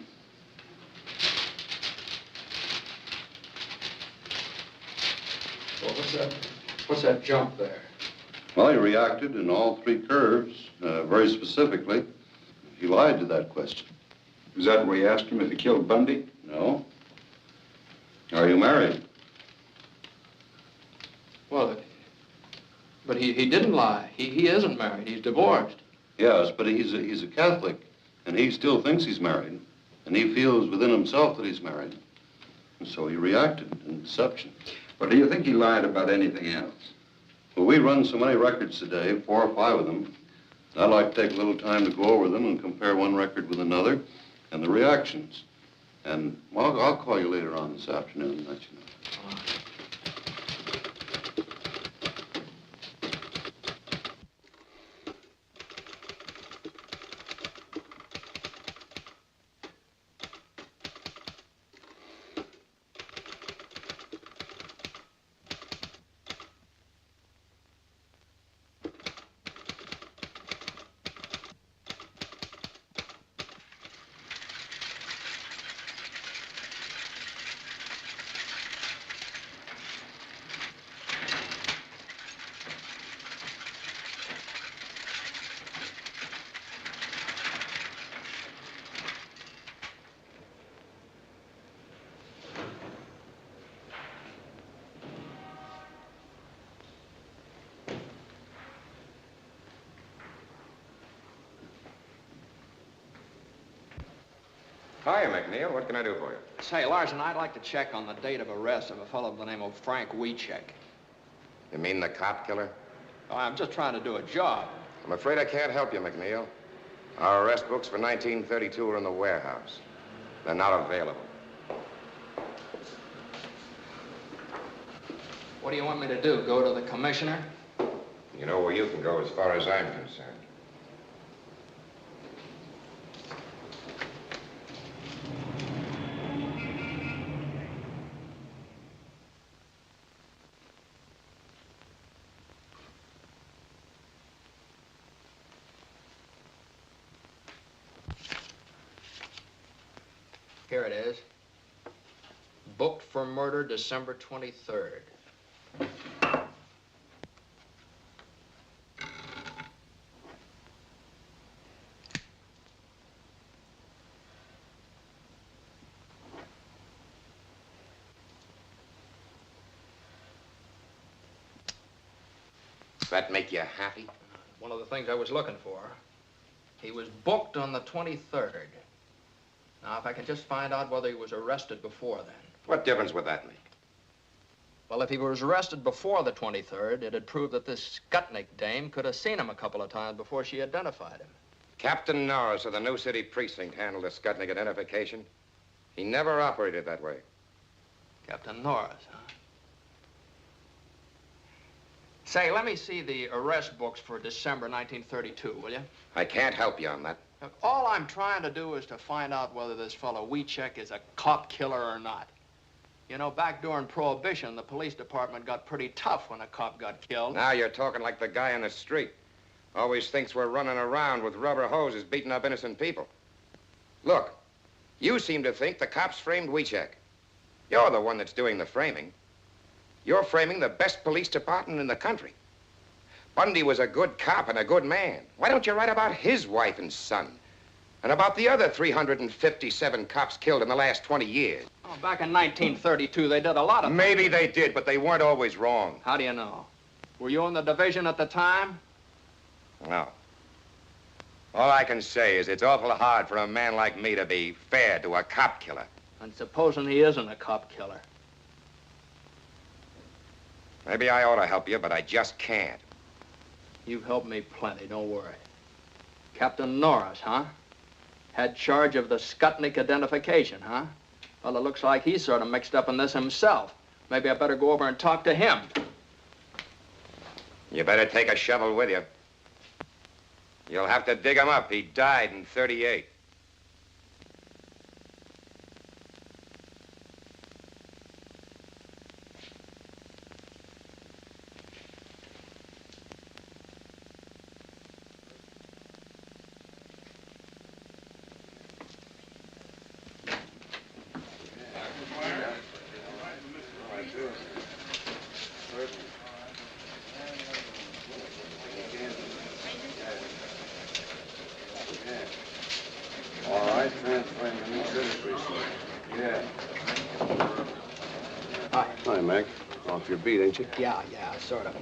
Well, what's that jump there? Well, he reacted in all three curves, very specifically. He lied to that question. Is that where you asked him if he killed Bundy? No. Are you married? Well, but he didn't lie. He isn't married. He's divorced. Yes, but he's a Catholic, and he still thinks he's married, and he feels within himself that he's married. And so he reacted in deception. But do you think he lied about anything else? Well, we run so many records today, 4 or 5 of them. I'd like to take a little time to go over them and compare one record with another and the reactions. And, well, I'll call you later on this afternoon and let you know. Hi, McNeil. What can I do for you? Say, Larson, I'd like to check on the date of arrest of a fellow by the name of Frank Wiechek. You mean the cop killer? Oh, I'm just trying to do a job. I'm afraid I can't help you, McNeil. Our arrest books for 1932 are in the warehouse. They're not available. What do you want me to do, go to the commissioner? You know where you can go as far as I'm concerned. Here it is. Booked for murder December 23rd. Does that make you happy? One of the things I was looking for. He was booked on the 23rd. Now, if I can just find out whether he was arrested before then. What difference would that make? Well, if he was arrested before the 23rd, it'd prove that this Skutnik dame could have seen him a couple of times before she identified him. Captain Norris of the New City Precinct handled the Skutnik identification. He never operated that way. Captain Norris, huh? Say, let me see the arrest books for December 1932, will you? I can't help you on that. Look, all I'm trying to do is to find out whether this fellow Wiechek is a cop killer or not. You know, back during Prohibition, the police department got pretty tough when a cop got killed. Now you're talking like the guy in the street. Always thinks we're running around with rubber hoses beating up innocent people. Look, you seem to think the cops framed Wiechek. You're the one that's doing the framing. You're framing the best police department in the country. Bundy was a good cop and a good man. Why don't you write about his wife and son? And about the other 357 cops killed in the last 20 years? Oh, back in 1932, they did a lot of... Maybe they did, but they weren't always wrong. How do you know? Were you in the division at the time? No. All I can say is it's awful hard for a man like me to be fair to a cop killer. And supposing he isn't a cop killer? Maybe I ought to help you, but I just can't. You've helped me plenty, don't worry. Captain Norris, huh? Had charge of the Skutnik identification, huh? Well, it looks like he's sort of mixed up in this himself. Maybe I better go over and talk to him. You better take a shovel with you. You'll have to dig him up. He died in 38. All right, transferring the new citizenry. Yeah. Hi, Mac. Off your beat, ain't you? Yeah, sort of.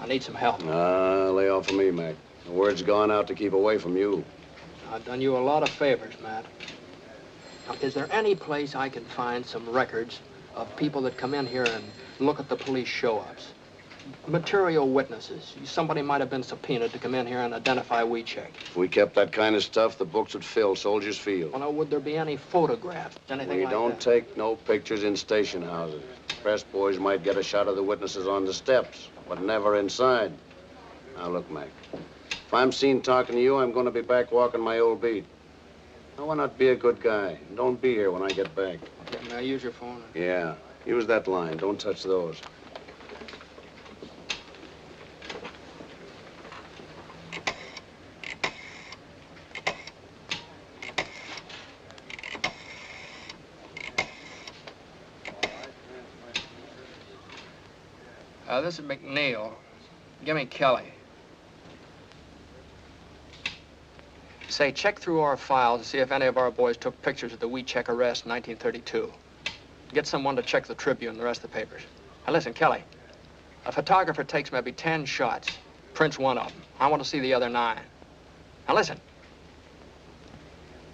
I need some help. Lay off of me, Mac. The word's gone out to keep away from you. I've done you a lot of favors, Matt. Now, is there any place I can find some records of people that come in here and look at the police show-ups? Material witnesses. Somebody might have been subpoenaed to come in here and identify Weechek. If we kept that kind of stuff, the books would fill Soldiers Field. Well, now, would there be any photographs? Anything We like don't that? take no pictures in station houses. Press boys might get a shot of the witnesses on the steps, but never inside. Now, look, Mac. If I'm seen talking to you, I'm going to be back walking my old beat. Now, why not be a good guy? And don't be here when I get back. Okay, may I use your phone? Yeah. Use that line. Don't touch those. This is McNeil. Give me Kelly. Say, check through our files to see if any of our boys took pictures of the Weechek arrest in 1932. Get someone to check the Tribune and the rest of the papers. Now, listen, Kelly. A photographer takes maybe 10 shots, prints one of them. I want to see the other 9. Now, listen.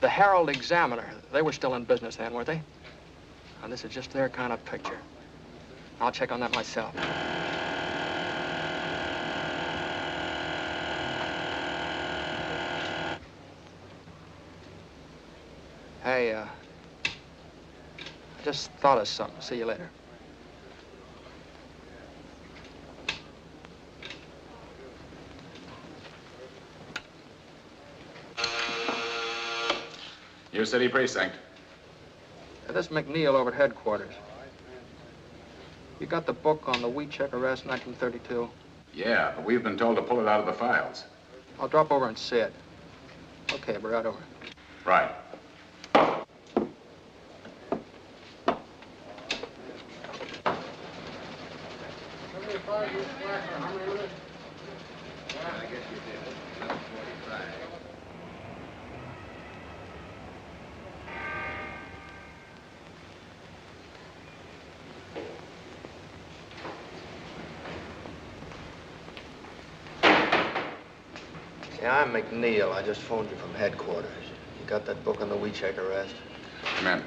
The Herald Examiner, they were still in business then, weren't they? Now, this is just their kind of picture. I'll check on that myself. Hey, I just thought of something. See you later. Your city precinct. This is McNeil over at headquarters. You got the book on the Weechek arrest in 1932? Yeah, but we've been told to pull it out of the files. I'll drop over and see it. Okay, we're right over. Right. Yeah, I'm McNeil. I just phoned you from headquarters. You got that book on the Weechek arrest? Come in.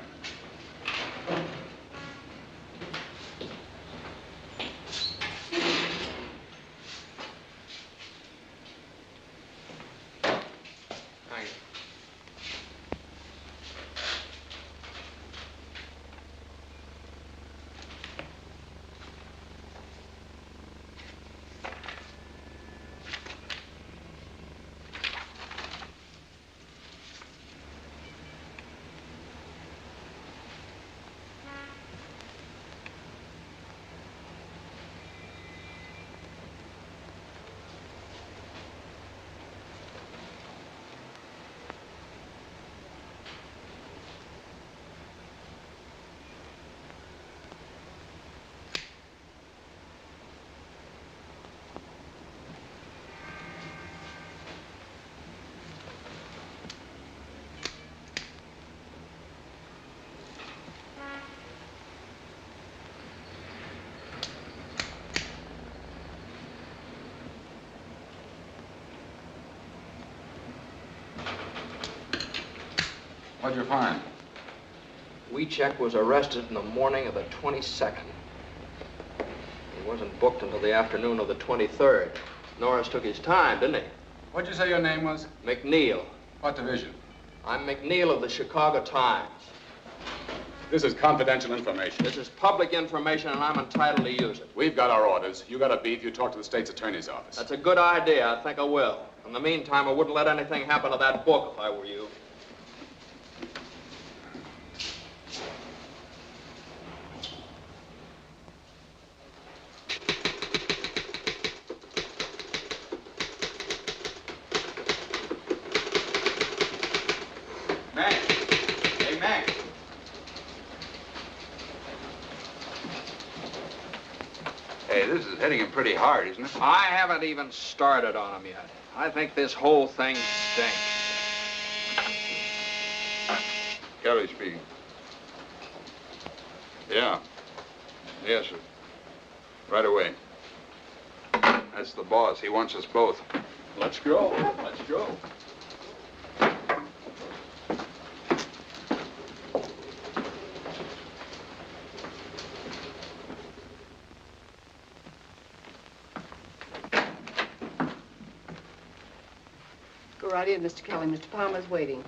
Thanks. What'd you find? Weechek was arrested in the morning of the 22nd. He wasn't booked until the afternoon of the 23rd. Norris took his time, didn't he? What'd you say your name was? McNeil. What division? I'm McNeil of the Chicago Times. This is confidential information. This is public information, and I'm entitled to use it. We've got our orders. You got a beef, you talk to the state's attorney's office. That's a good idea. I think I will. In the meantime, I wouldn't let anything happen to that book if I were you. Mac! Hey, Mac! Hey, this is hitting him pretty hard, isn't it? I haven't even started on him yet. I think this whole thing stinks. Kelly speaking. Yeah. Yes, sir. Right away. That's the boss. He wants us both. Let's go. Let's go. Go right in, Mr. Kelly. Mr. Palmer's waiting.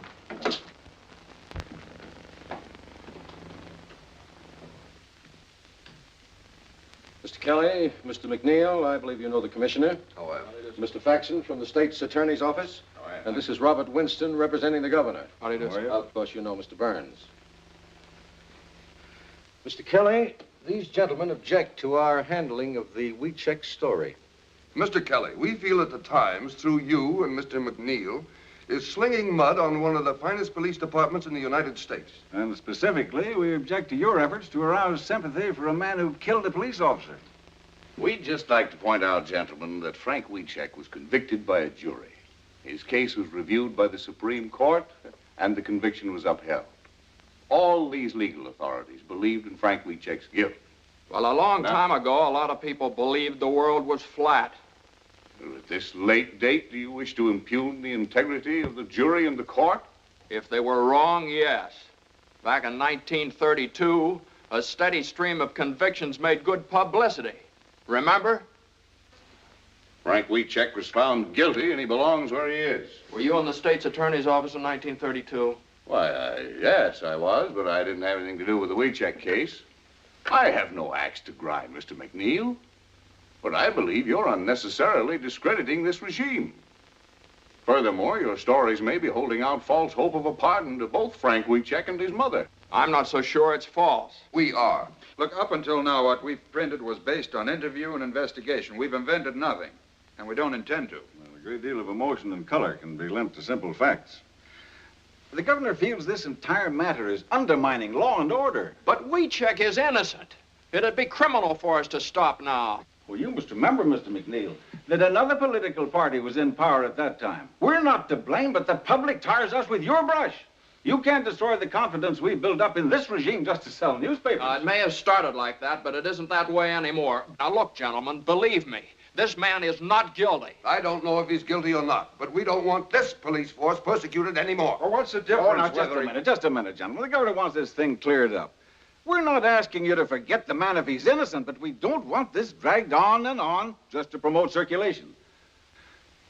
Mr. Kelly, Mr. McNeil, I believe you know the commissioner. Oh, well. Mr. Faxon from the state's attorney's office. And this is Robert Winston representing the governor. How do you do, sir? Of course, you know Mr. Burns. Mr. Kelly, these gentlemen object to our handling of the WeCheck story. Mr. Kelly, we feel that the Times, through you and Mr. McNeil, is slinging mud on one of the finest police departments in the United States. And specifically, we object to your efforts to arouse sympathy for a man who killed a police officer. We'd just like to point out, gentlemen, that Frank Wiechek was convicted by a jury. His case was reviewed by the Supreme Court, and the conviction was upheld. All these legal authorities believed in Frank Wiechek's guilt. Well, a long time ago, a lot of people believed the world was flat. At this late date, do you wish to impugn the integrity of the jury and the court? If they were wrong, yes. Back in 1932, a steady stream of convictions made good publicity. Remember? Frank Wiechek was found guilty, and he belongs where he is. Were you in the state's attorney's office in 1932? Why, yes, I was, but I didn't have anything to do with the Wiechek case. I have no axe to grind, Mr. McNeil. But I believe you're unnecessarily discrediting this regime. Furthermore, your stories may be holding out false hope of a pardon to both Frank Wiechek and his mother. I'm not so sure it's false. We are. Look, up until now, what we've printed was based on interview and investigation. We've invented nothing, and we don't intend to. Well, a great deal of emotion and color can be lent to simple facts. The governor feels this entire matter is undermining law and order. But Wiechek is innocent. It'd be criminal for us to stop now. Well, you must remember, Mr. McNeil, that another political party was in power at that time. We're not to blame, but the public tires us with your brush. You can't destroy the confidence we built up in this regime just to sell newspapers. It may have started like that, but it isn't that way anymore. Now, look, gentlemen, believe me, this man is not guilty. I don't know if he's guilty or not, but we don't want this police force persecuted anymore. Well, what's the difference? Oh, now, just a minute, gentlemen. The governor wants this thing cleared up. We're not asking you to forget the man if he's innocent, but we don't want this dragged on and on just to promote circulation.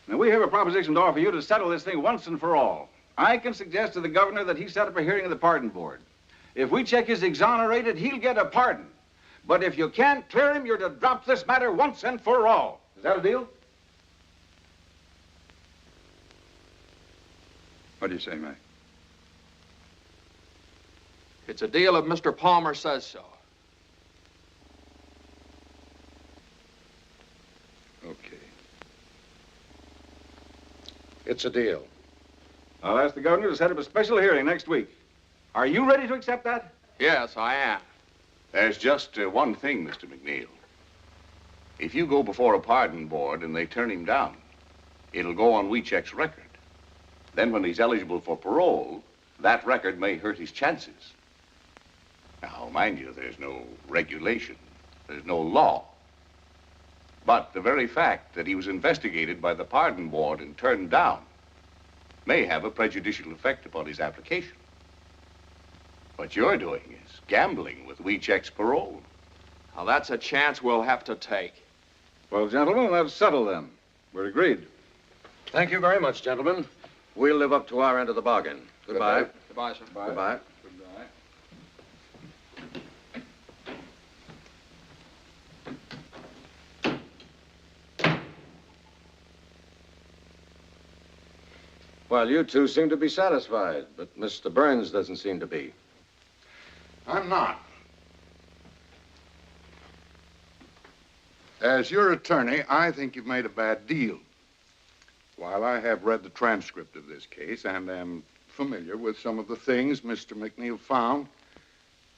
Now, we have a proposition to offer you to settle this thing once and for all. I can suggest to the governor that he set up a hearing of the pardon board. If Wiechek is exonerated, he'll get a pardon. But if you can't clear him, you're to drop this matter once and for all. Is that a deal? What do you say, Mike? It's a deal if Mr. Palmer says so. Okay. It's a deal. I'll ask the governor to set up a special hearing next week. Are you ready to accept that? Yes, I am. There's just one thing, Mr. McNeil. If you go before a pardon board and they turn him down, it'll go on Wiechek's record. Then when he's eligible for parole, that record may hurt his chances. Now, mind you, there's no regulation. There's no law. But the very fact that he was investigated by the pardon board and turned down may have a prejudicial effect upon his application. What you're doing is gambling with Wiechek's parole. Now, that's a chance we'll have to take. Well, gentlemen, that's settled then. We're agreed. Thank you very much, gentlemen. We'll live up to our end of the bargain. Goodbye. Goodbye, sir. Goodbye. Well, you two seem to be satisfied, but Mr. Burns doesn't seem to be. I'm not. As your attorney, I think you've made a bad deal. While I have read the transcript of this case and am familiar with some of the things Mr. McNeil found,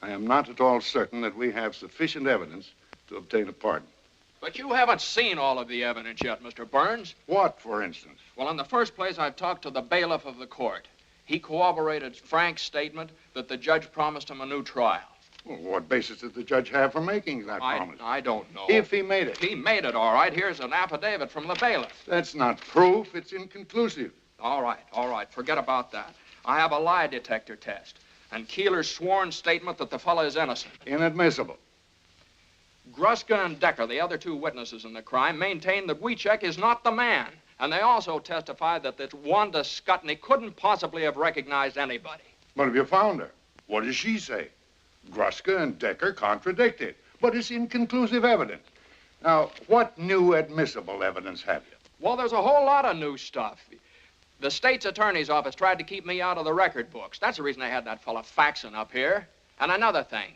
I am not at all certain that we have sufficient evidence to obtain a pardon. But you haven't seen all of the evidence yet, Mr. Burns. What, for instance? Well, in the first place, I've talked to the bailiff of the court. He corroborated Frank's statement that the judge promised him a new trial. Well, what basis did the judge have for making that promise? I don't know. If he made it. He made it, all right. Here's an affidavit from the bailiff. That's not proof. It's inconclusive. All right. Forget about that. I have a lie detector test. And Keeler's sworn statement that the fellow is innocent. Inadmissible. Gruska and Decker, the other two witnesses in the crime, maintain that Wiecek is not the man. And they also testified that this Wanda Skutnik couldn't possibly have recognized anybody. But have you found her? What does she say? Gruska and Decker contradict it, but it's inconclusive evidence. Now, what new admissible evidence have you? Well, there's a whole lot of new stuff. The state's attorney's office tried to keep me out of the record books. That's the reason they had that fella faxing up here. And another thing.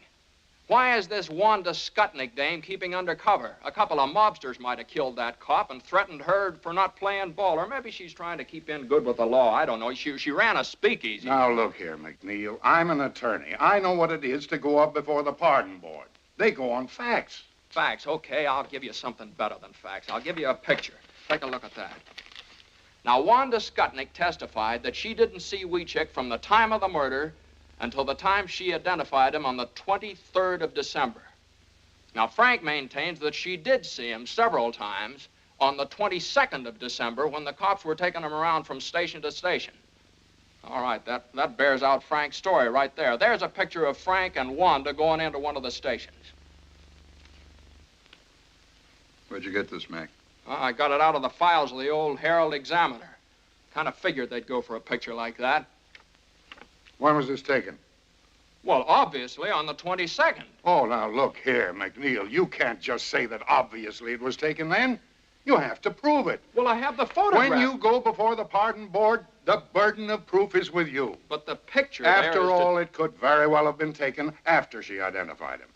Why is this Wanda Skutnik dame keeping undercover? A couple of mobsters might have killed that cop and threatened her for not playing ball. Or maybe she's trying to keep in good with the law. I don't know. She ran a speakeasy. Now, look here, McNeil. I'm an attorney. I know what it is to go up before the pardon board. They go on facts. Facts? Okay, I'll give you something better than facts. I'll give you a picture. Take a look at that. Now, Wanda Skutnik testified that she didn't see Wiecek from the time of the murder until the time she identified him on the 23rd of December. Now, Frank maintains that she did see him several times on the 22nd of December when the cops were taking him around from station to station. All right, that bears out Frank's story right there. There's a picture of Frank and Wanda going into one of the stations. Where'd you get this, Mac? I got it out of the files of the old Herald Examiner. Kind of figured they'd go for a picture like that. When was this taken? Well, obviously on the 22nd. Oh, now look here, McNeil. You can't just say that obviously it was taken then. You have to prove it. Well, I have the photograph. When you go before the pardon board, the burden of proof is with you. But the picture After all, it could very well have been taken after she identified him.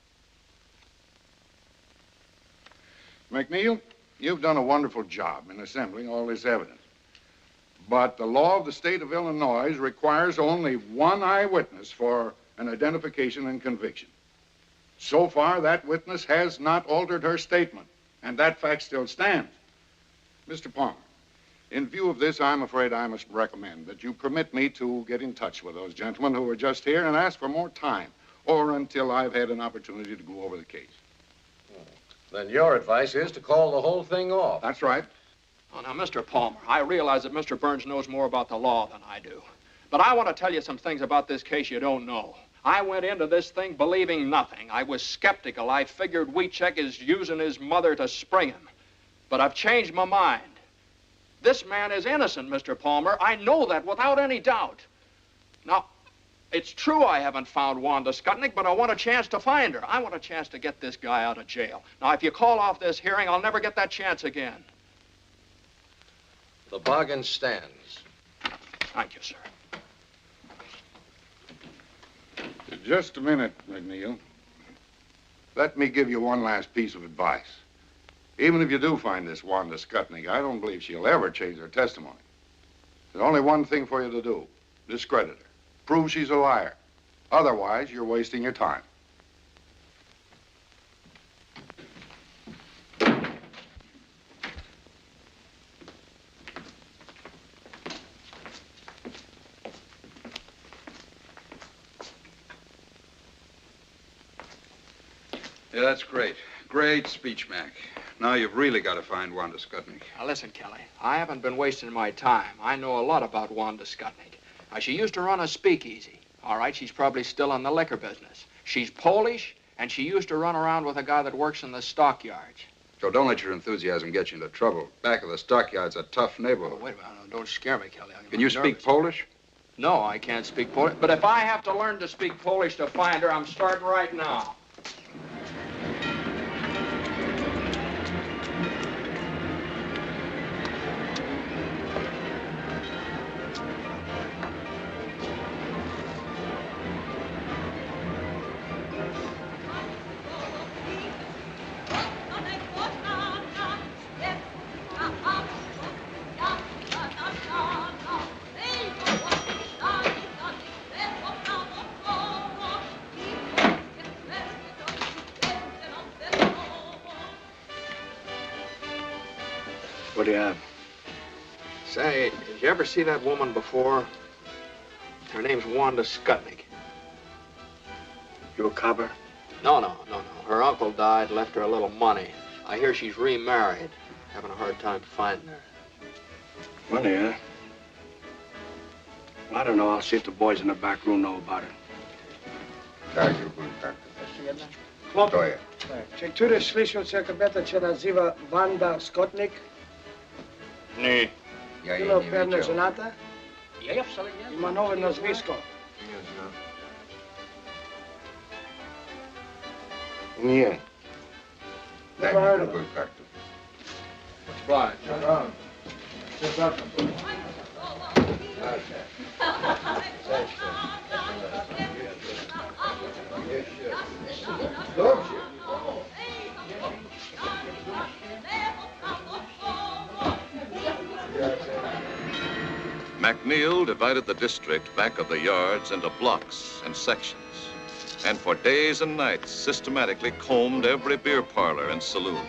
McNeil, you've done a wonderful job in assembling all this evidence. But the law of the state of Illinois requires only one eyewitness for an identification and conviction. So far, that witness has not altered her statement, and that fact still stands. Mr. Palmer, in view of this, I'm afraid I must recommend that you permit me to get in touch with those gentlemen who were just here and ask for more time, or until I've had an opportunity to go over the case. Then your advice is to call the whole thing off. That's right. Oh, now, Mr. Palmer, I realize that Mr. Burns knows more about the law than I do. But I want to tell you some things about this case you don't know. I went into this thing believing nothing. I was skeptical. I figured Wiecek is using his mother to spring him. But I've changed my mind. This man is innocent, Mr. Palmer. I know that without any doubt. Now, it's true I haven't found Wanda Skutnik, but I want a chance to find her. I want a chance to get this guy out of jail. Now, if you call off this hearing, I'll never get that chance again. The bargain stands. Thank you, sir. Just a minute, McNeil. Let me give you one last piece of advice. Even if you do find this Wanda Skutnik, I don't believe she'll ever change her testimony. There's only one thing for you to do. Discredit her. Prove she's a liar. Otherwise, you're wasting your time. Yeah, that's great. Great speech, Mac. Now you've really got to find Wanda Skutnik. Now, listen, Kelly. I haven't been wasting my time. I know a lot about Wanda Skutnik. Now, she used to run a speakeasy. All right, she's probably still in the liquor business. She's Polish, and she used to run around with a guy that works in the stockyards. So don't let your enthusiasm get you into trouble. Back of the stockyard's a tough neighborhood. Oh, wait a minute. Don't scare me, Kelly. Can you speak Polish? No, I can't speak Polish. But if I have to learn to speak Polish to find her, I'm starting right now. What do you have? Say, did you ever see that woman before? Her name's Wanda Skutnik. You a copper? No. Her uncle died, left her a little money. I hear she's remarried. Having a hard time finding her. Money, huh? I don't know. I'll see if the boys in the back room know about it. To je. Czy któryś słyszał, że kobieta się nazywa Wanda Skutnik? Nie. Ja jej Było nie pewnie widział. żonata? Ja wcale nie I ma nowe nazwisko. Nie znam. Nie. Daj mi drugą kartę. Przepraszam. Dobrze. McNeil divided the district back of the yards into blocks and sections, and for days and nights systematically combed every beer parlor and saloon.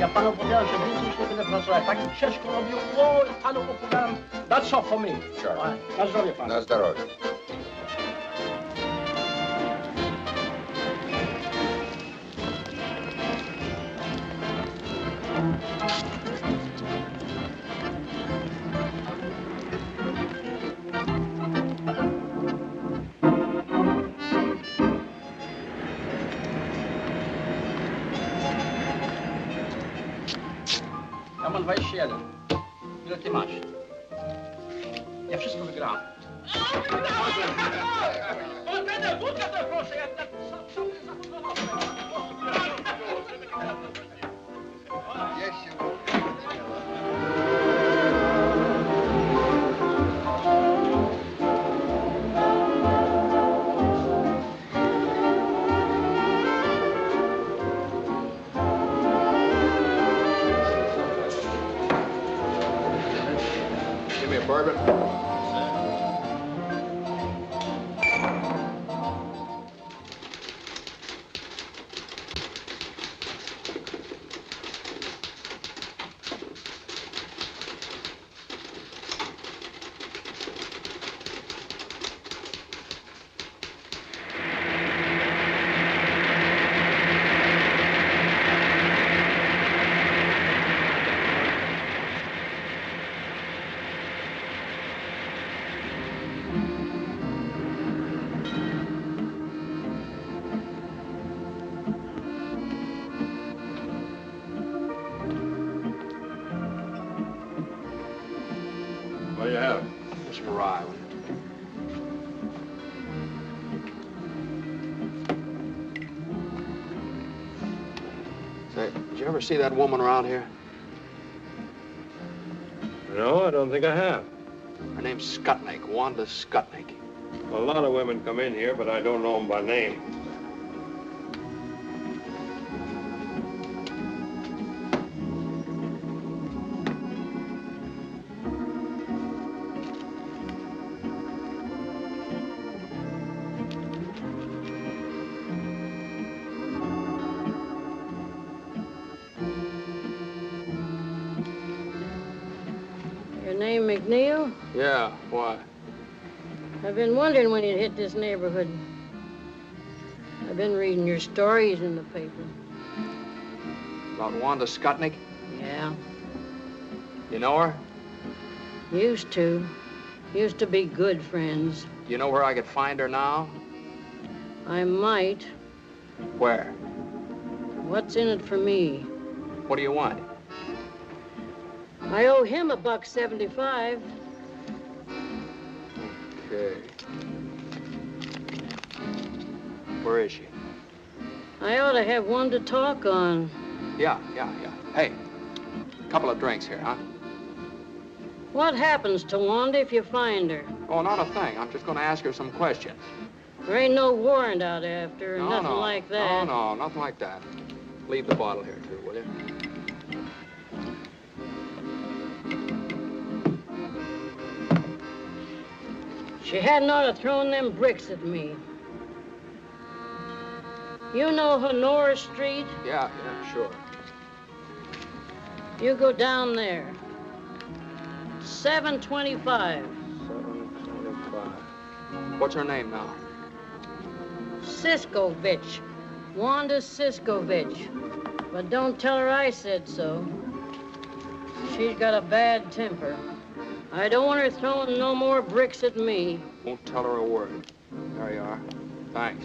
Ja panu powiedziałem, że więcej już nie będę pracować. Tak ciężko robił. O, panu opowiadam. That's all for me. Sure. Na zdrowie panu. Na zdrowie. Ja mam 21. Ile ty masz? Ja wszystko wygrałem. Wódkę to proszę, ja tak sobie zachowałem. Give me a bourbon. What do you have? Some rye. Say, did you ever see that woman around here? No, I don't think I have. Her name's Skutnik, Wanda Skutnik. A lot of women come in here, but I don't know them by name. Your name McNeil? Yeah, why? I've been wondering when you'd hit this neighborhood. I've been reading your stories in the paper. About Wanda Skutnik? Yeah. You know her? Used to. Used to be good friends. Do you know where I could find her now? I might. Where? What's in it for me? What do you want? I owe him $1.75. Okay. Where is she? I ought to have one to talk on. Yeah. Hey, a couple of drinks here, huh? What happens to Wanda if you find her? Oh, not a thing. I'm just going to ask her some questions. There ain't no warrant out after her, No, nothing no. like that. No, nothing like that. Leave the bottle here, too, will you? She hadn't ought to thrown them bricks at me. You know Northside Street? Yeah, sure. You go down there. 725. 725. What's her name now? Siskovich. Wanda Siskovich. But don't tell her I said so. She's got a bad temper. I don't want her throwing no more bricks at me. Won't tell her a word. There you are. Thanks.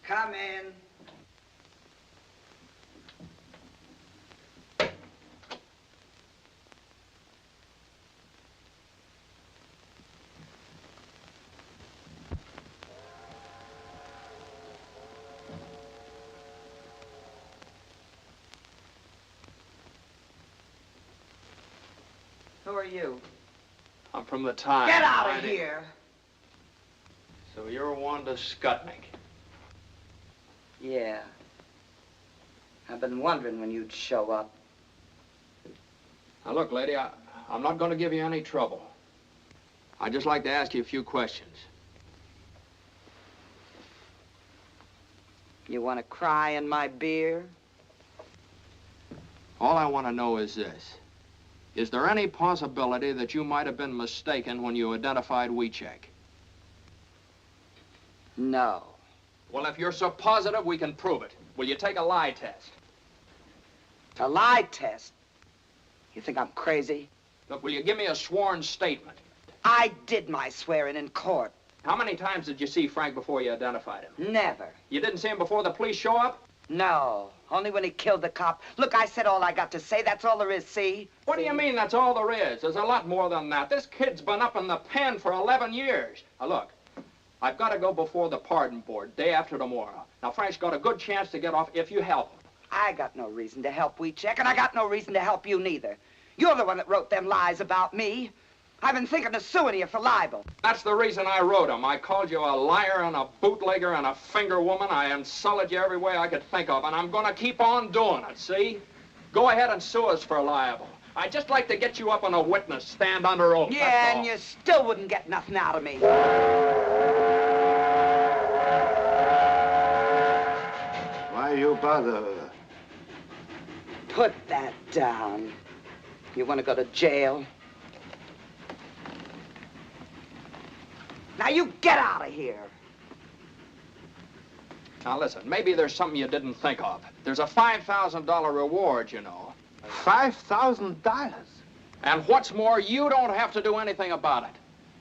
Come in. Who are you? I'm from the Times. Get out of here! So you're Wanda Skutnik. Yeah. I've been wondering when you'd show up. Now, look, lady, I'm not going to give you any trouble. I'd just like to ask you a few questions. You want to cry in my beer? All I want to know is this. Is there any possibility that you might have been mistaken when you identified Wiechek? No. Well, if you're so positive, we can prove it. Will you take a lie test? A lie test? You think I'm crazy? Look, will you give me a sworn statement? I did my swearing in court. How many times did you see Frank before you identified him? Never. You didn't see him before the police show up? No, only when he killed the cop. Look, I said all I got to say. That's all there is, see? What do you mean that's all there is? There's a lot more than that. This kid's been up in the pen for 11 years. Now, look, I've got to go before the pardon board day after tomorrow. Now, Frank's got a good chance to get off if you help him. I got no reason to help Wiechek, and I got no reason to help you neither. You're the one that wrote them lies about me. I've been thinking of suing you for libel. That's the reason I wrote them. I called you a liar and a bootlegger and a finger woman. I insulted you every way I could think of, and I'm going to keep on doing it, see? Go ahead and sue us for libel. I'd just like to get you up on a witness stand under oath. Yeah, and you still wouldn't get nothing out of me. Why you bother? Put that down. You want to go to jail? Now you get out of here. Now listen, maybe there's something you didn't think of. There's a $5,000 reward, you know. $5,000? And what's more, you don't have to do anything about it.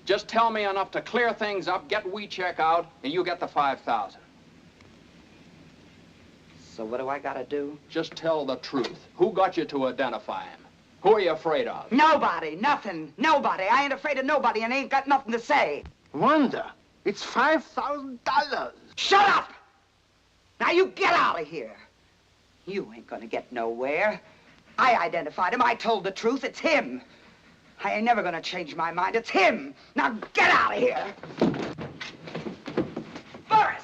Just tell me enough to clear things up, get Wiechek out, and you get the $5,000. So what do I gotta do? Just tell the truth. Who got you to identify him? Who are you afraid of? Nobody, nothing, nobody. I ain't afraid of nobody and ain't got nothing to say. Wanda, it's $5,000. Shut up! Now you get out of here. You ain't gonna get nowhere. I identified him. I told the truth. It's him. I ain't never gonna change my mind. It's him. Now get out of here. Boris!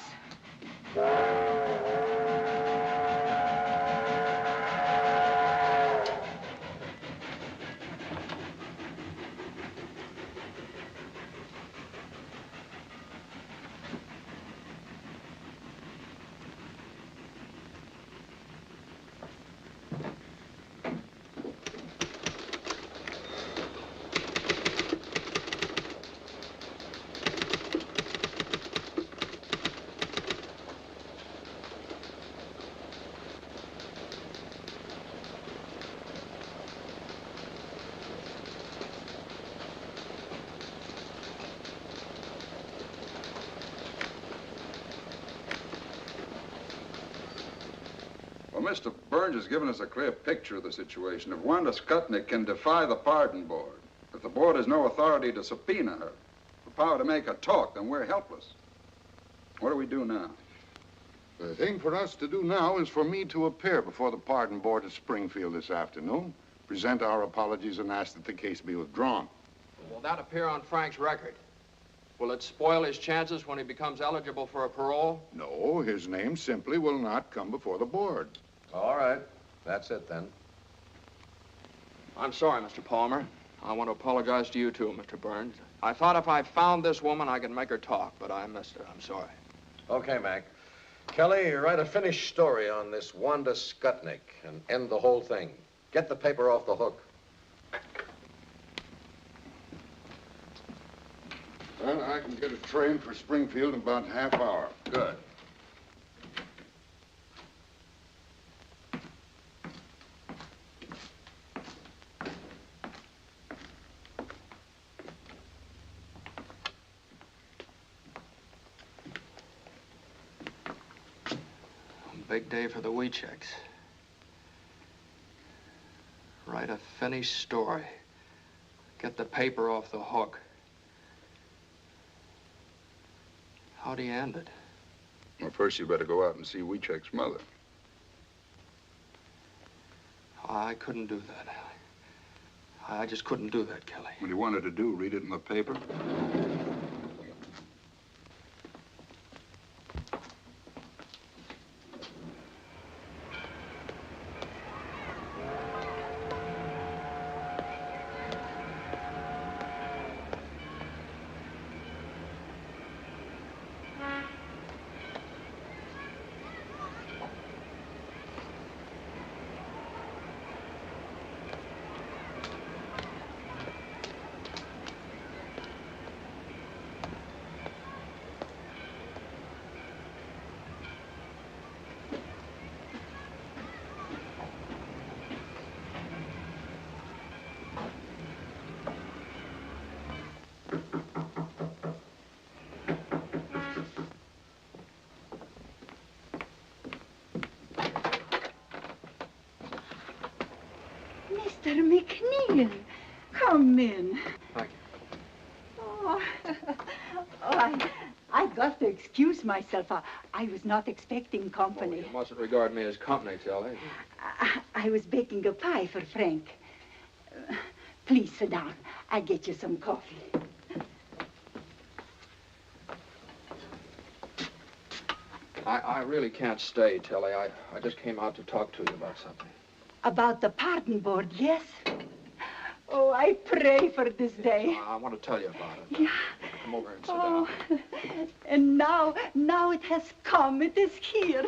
Well, Mr. Burns has given us a clear picture of the situation. If Wanda Skutnik can defy the pardon board, if the board has no authority to subpoena her, the power to make her talk, then we're helpless. What do we do now? The thing for us to do now is for me to appear before the pardon board at Springfield this afternoon, present our apologies, and ask that the case be withdrawn. Will that appear on Frank's record? Will it spoil his chances when he becomes eligible for a parole? No, his name simply will not come before the board. All right. That's it, then. I'm sorry, Mr. Palmer. I want to apologize to you, too, Mr. Burns. I thought if I found this woman, I could make her talk, but I missed her. I'm sorry. Okay, Mac. Kelly, write a finished story on this Wanda Skutnik and end the whole thing. Get the paper off the hook. Well, I can get a train for Springfield in about half hour. Good. Big day for the Weechecks. Write a finished story. Get the paper off the hook. How do you end it? Well, first you better go out and see Weechek's mother. I couldn't do that. I just couldn't do that, Kelly. What do you want her to do? Read it in the paper? Mr. McNeil, come in. Thank you. Oh, I got to excuse myself. I was not expecting company. You mustn't regard me as company, Kelly. I was baking a pie for Frank. Please sit down. I'll get you some coffee. I really can't stay, Tilly. I just came out to talk to you about something. About the pardon board, yes? Oh, I pray for this day. I want to tell you about it. Yeah. Come over and sit down. And now it has come. It is here.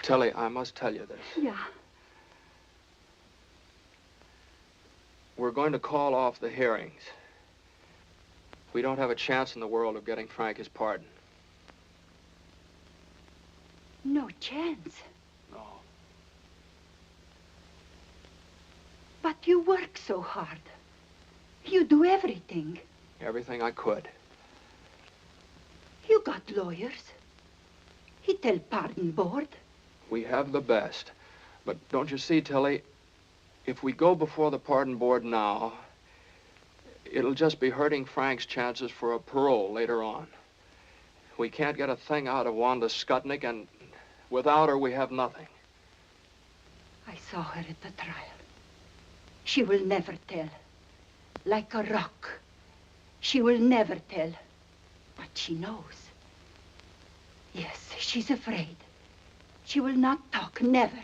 Tilly, I must tell you this. Yeah. We're going to call off the hearings. We don't have a chance in the world of getting Frank his pardon. No chance. No. But you work so hard. You do everything. Everything I could. You got lawyers. It tell pardon board. We have the best. But don't you see, Tilly, if we go before the pardon board now, it'll just be hurting Frank's chances for a parole later on. We can't get a thing out of Wanda Skutnik, and without her, we have nothing. I saw her at the trial. She will never tell. Like a rock. She will never tell. But she knows. Yes, she's afraid. She will not talk, never.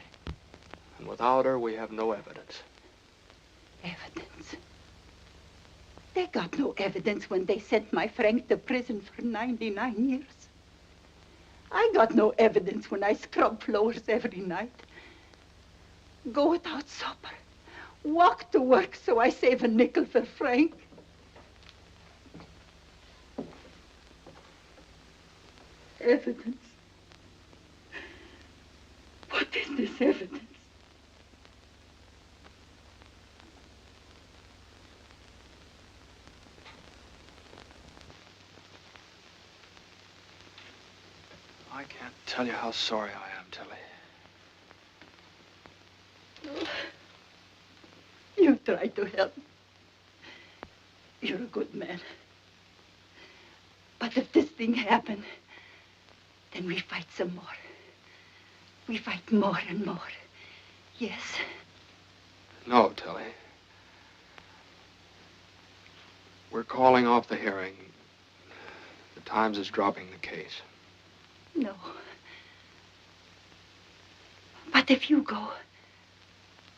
And without her, we have no evidence. Evidence? They got no evidence when they sent my Frank to prison for 99 years. I got no evidence when I scrub floors every night. Go without supper. Walk to work so I save a nickel for Frank. Evidence. What is this evidence? I can't tell you how sorry I am, Tilly. You try to help. You're a good man. But if this thing happened, then we fight some more. We fight more and more. Yes? No, Tilly. We're calling off the hearing. The Times is dropping the case. No. But if you go,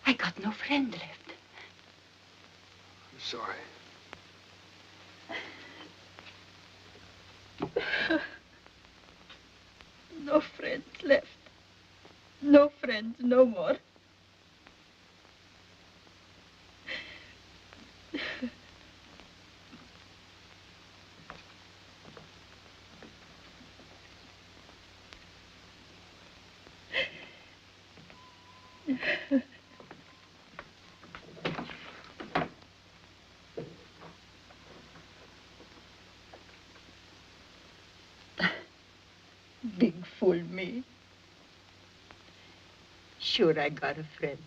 I got no friend left. I'm sorry. No friends left. No friends no more. Big fool me. Sure, I got a friend.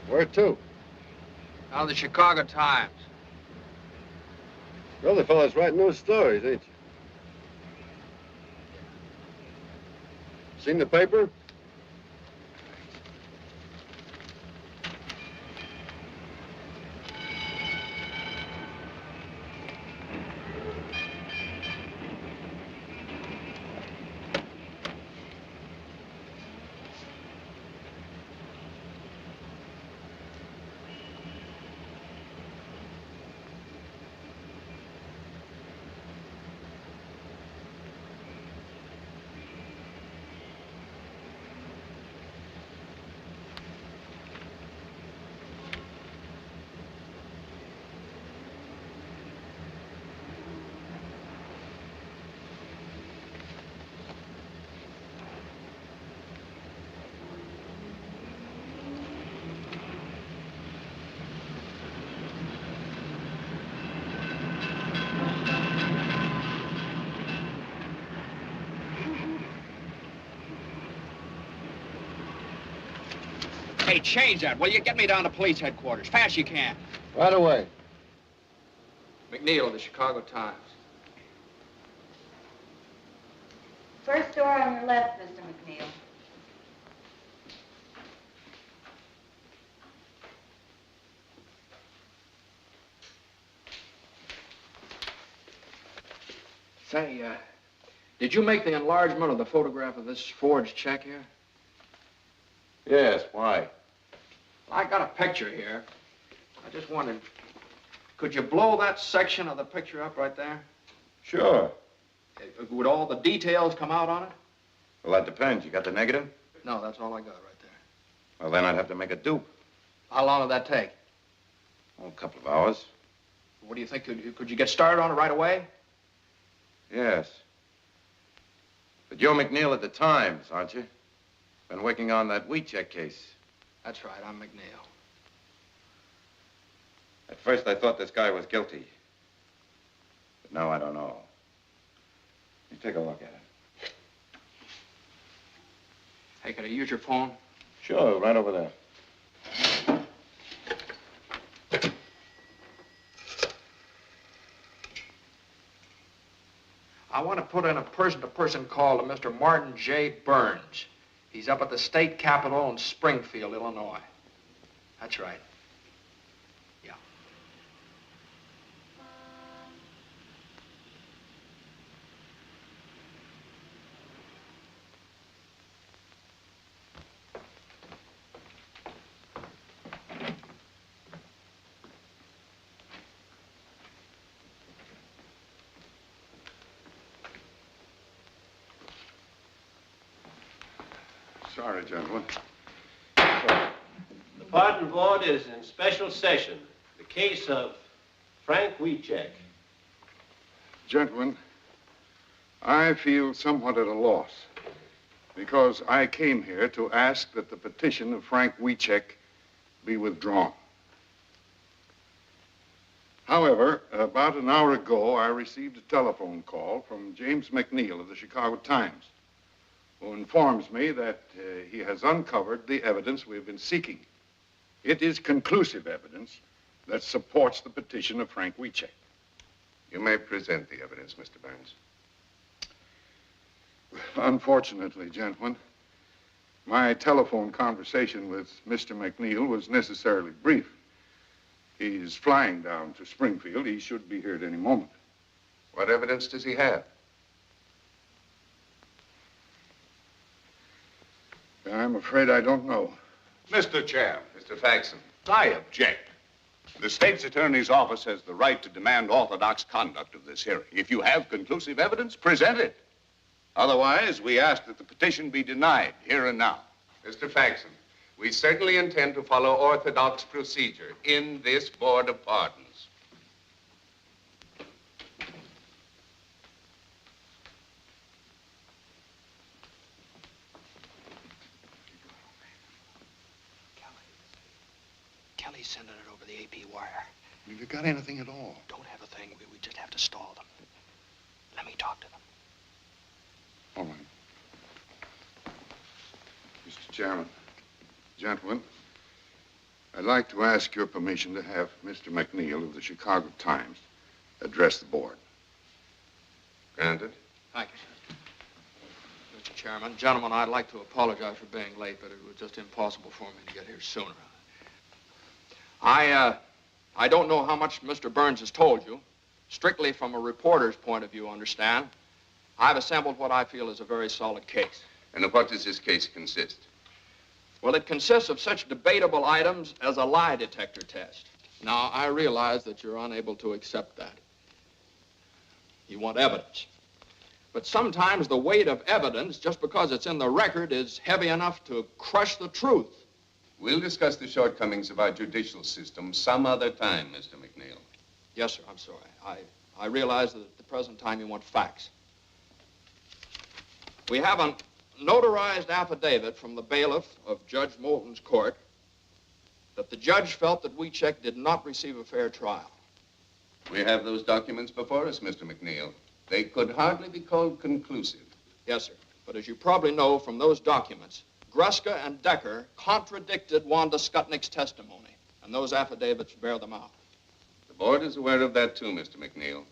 Where to? Now the Chicago Times. You're the fellas writing those stories, ain't you? Seen the paper? Hey, change that, will you? Get me down to police headquarters. Fast you can. Right away. McNeil of the Chicago Times. First door on your left, Mr. McNeil. Say, did you make the enlargement of the photograph of this forged check here? Yes, why? I got a picture here. I just wondered, could you blow that section of the picture up right there? Sure. Would all the details come out on it? Well, that depends. You got the negative? No, that's all I got right there. Well, then I'd have to make a dupe. How long would that take? Oh, a couple of hours. What do you think? Could you get started on it right away? Yes. But you're McNeil at the Times, aren't you? Been working on that Weechek case. That's right, I'm McNeil. At first, I thought this guy was guilty. But now I don't know. You take a look at it. Hey, could I use your phone? Sure, right over there. I want to put in a person-to-person call to Mr. Martin J. Burns. He's up at the state capitol in Springfield, Illinois. That's right. Yeah. Sorry, gentlemen. The pardon board is in special session. The case of Frank Weechek. Gentlemen, I feel somewhat at a loss because I came here to ask that the petition of Frank Weechek be withdrawn. However, about an hour ago, I received a telephone call from James McNeil of the Chicago Times, who informs me that he has uncovered the evidence we've been seeking. It is conclusive evidence that supports the petition of Frank Weechek. You may present the evidence, Mr. Burns. Unfortunately, gentlemen, my telephone conversation with Mr. McNeil was necessarily brief. He's flying down to Springfield. He should be here at any moment. What evidence does he have? I'm afraid I don't know. Mr. Chair. Mr. Faxon. I object. The state's attorney's office has the right to demand orthodox conduct of this hearing. If you have conclusive evidence, present it. Otherwise, we ask that the petition be denied here and now. Mr. Faxon, we certainly intend to follow orthodox procedure in this Board of Pardons. Kelly's sending it over the AP wire. Have you got anything at all? Don't have a thing. We just have to stall them. Let me talk to them. All right. Mr. Chairman, gentlemen, I'd like to ask your permission to have Mr. McNeil of the Chicago Times address the board. Granted. Thank you, sir. Mr. Chairman, gentlemen, I'd like to apologize for being late, but it was just impossible for me to get here sooner. I don't know how much Mr. Burns has told you. Strictly from a reporter's point of view, understand. I've assembled what I feel is a very solid case. And of what does this case consist? Well, it consists of such debatable items as a lie detector test. Now, I realize that you're unable to accept that. You want evidence. But sometimes the weight of evidence, just because it's in the record, is heavy enough to crush the truth. We'll discuss the shortcomings of our judicial system some other time, Mr. McNeil. Yes, sir, I'm sorry. I realize that at the present time you want facts. We have a notarized affidavit from the bailiff of Judge Moulton's court that the judge felt that Weechek did not receive a fair trial. We have those documents before us, Mr. McNeil. They could hardly be called conclusive. Yes, sir. But as you probably know from those documents, Gruska and Decker contradicted Wanda Skutnik's testimony, and those affidavits bear them out. The board is aware of that, too, Mr. McNeil.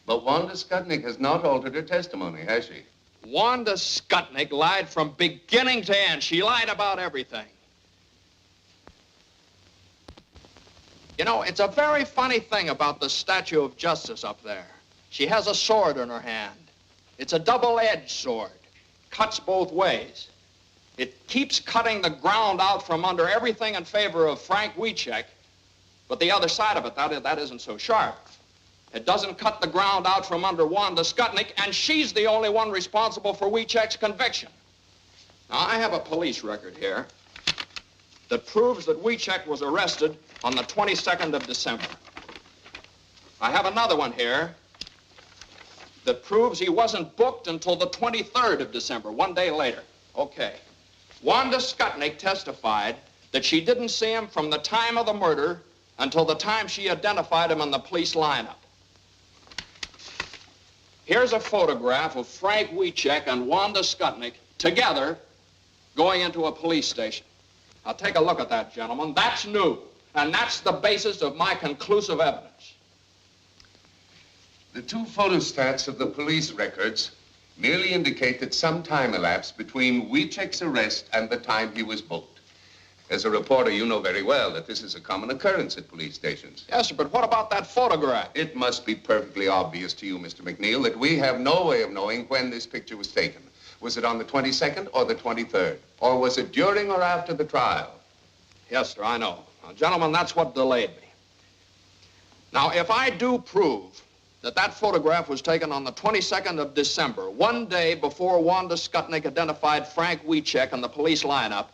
But Wanda Skutnik has not altered her testimony, has she? Wanda Skutnik lied from beginning to end. She lied about everything. You know, it's a very funny thing about the Statue of Justice up there. She has a sword in her hand. It's a double-edged sword. Cuts both ways. It keeps cutting the ground out from under everything in favor of Frank Weechek, But the other side of it, that isn't so sharp. It doesn't cut the ground out from under Wanda Skutnik, and she's the only one responsible for Wiechek's conviction. Now, I have a police record here that proves that Wiechek was arrested on the 22nd of December. I have another one here that proves he wasn't booked until the 23rd of December, 1 day later. Okay. Wanda Skutnik testified that she didn't see him from the time of the murder until the time she identified him in the police lineup. Here's a photograph of Frank Wiechek and Wanda Skutnik together going into a police station. Now, take a look at that, gentlemen. That's new, and that's the basis of my conclusive evidence. The two photostats of the police records merely indicate that some time elapsed between Wiechek's arrest and the time he was booked. As a reporter, you know very well that this is a common occurrence at police stations. Yes, sir, but what about that photograph? It must be perfectly obvious to you, Mr. McNeil, that we have no way of knowing when this picture was taken. Was it on the 22nd or the 23rd? Or was it during or after the trial? Yes, sir, I know. Now, gentlemen, that's what delayed me. Now, if I do prove that that photograph was taken on the 22nd of December, 1 day before Wanda Skutnik identified Frank Wiechek in the police lineup,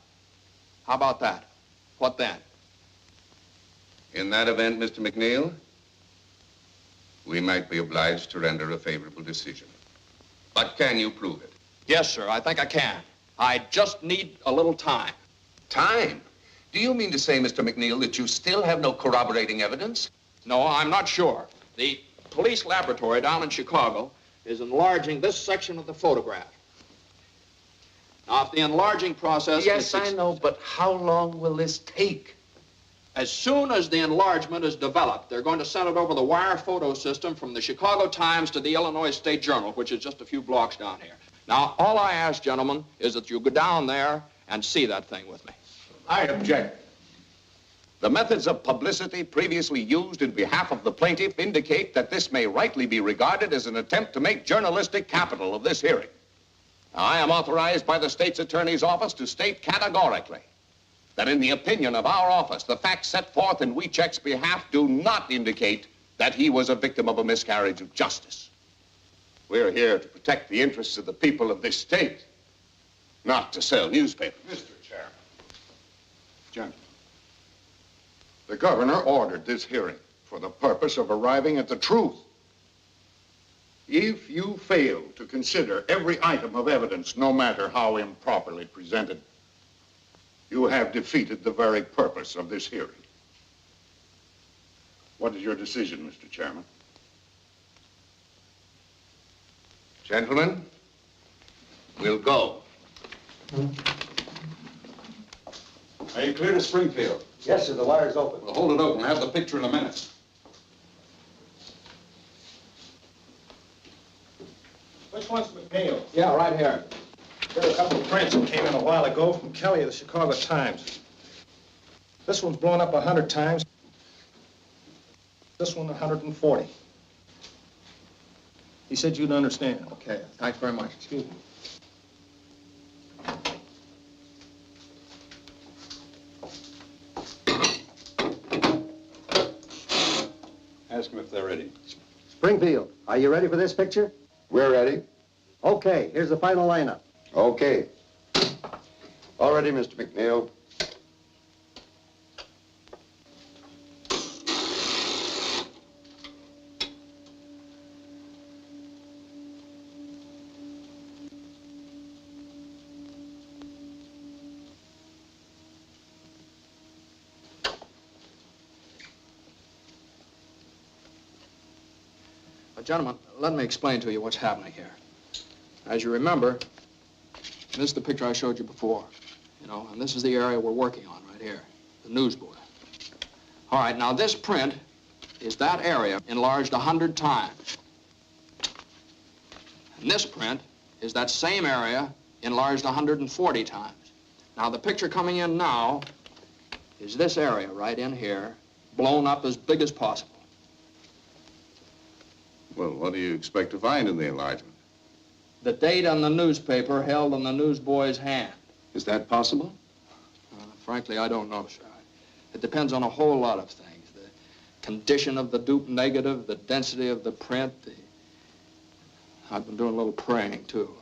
how about that? What then? In that event, Mr. McNeil, we might be obliged to render a favorable decision. But can you prove it? Yes, sir, I think I can. I just need a little time. Time? Do you mean to say, Mr. McNeil, that you still have no corroborating evidence? No, I'm not sure. The police laboratory down in Chicago is enlarging this section of the photograph. Now, if the enlarging process Yes, I know, but how long will this take? As soon as the enlargement is developed, they're going to send it over the wire photo system from the Chicago Times to the Illinois State Journal, which is just a few blocks down here. Now, all I ask, gentlemen, is that you go down there and see that thing with me. I object. The methods of publicity previously used in behalf of the plaintiff indicate that this may rightly be regarded as an attempt to make journalistic capital of this hearing. Now, I am authorized by the state's attorney's office to state categorically that in the opinion of our office, the facts set forth in Wiechek's behalf do not indicate that he was a victim of a miscarriage of justice. We're here to protect the interests of the people of this state, not to sell newspapers. Mr. Chairman. Gentlemen, the governor ordered this hearing for the purpose of arriving at the truth. If you fail to consider every item of evidence, no matter how improperly presented, you have defeated the very purpose of this hearing. What is your decision, Mr. Chairman? Gentlemen, we'll go. Are you clear to Springfield? Yes, sir, the wire's open. Well, hold it open. I'll have the picture in a minute. Which one's McNeil? Yeah, right here. There are a couple of prints that came in a while ago from Kelly of the Chicago Times. This one's blown up 100 times. This one 140. He said you'd understand. Okay, thanks very much. Excuse me. Ask them if they're ready. Springfield, are you ready for this picture? We're ready. Okay, here's the final lineup. Okay. All ready, Mr. McNeil. Gentlemen, let me explain to you what's happening here. As you remember, this is the picture I showed you before, you know, and this is the area we're working on right here, the newsboard. All right, now this print is that area enlarged 100 times. And this print is that same area enlarged 140 times. Now, the picture coming in now is this area right in here, blown up as big as possible. Well, what do you expect to find in the enlargement? The date on the newspaper held in the newsboy's hand. Is that possible? Frankly, I don't know, sir. It depends on a whole lot of things. condition of the dupe negative, the density of the print. I've been doing a little praying, too.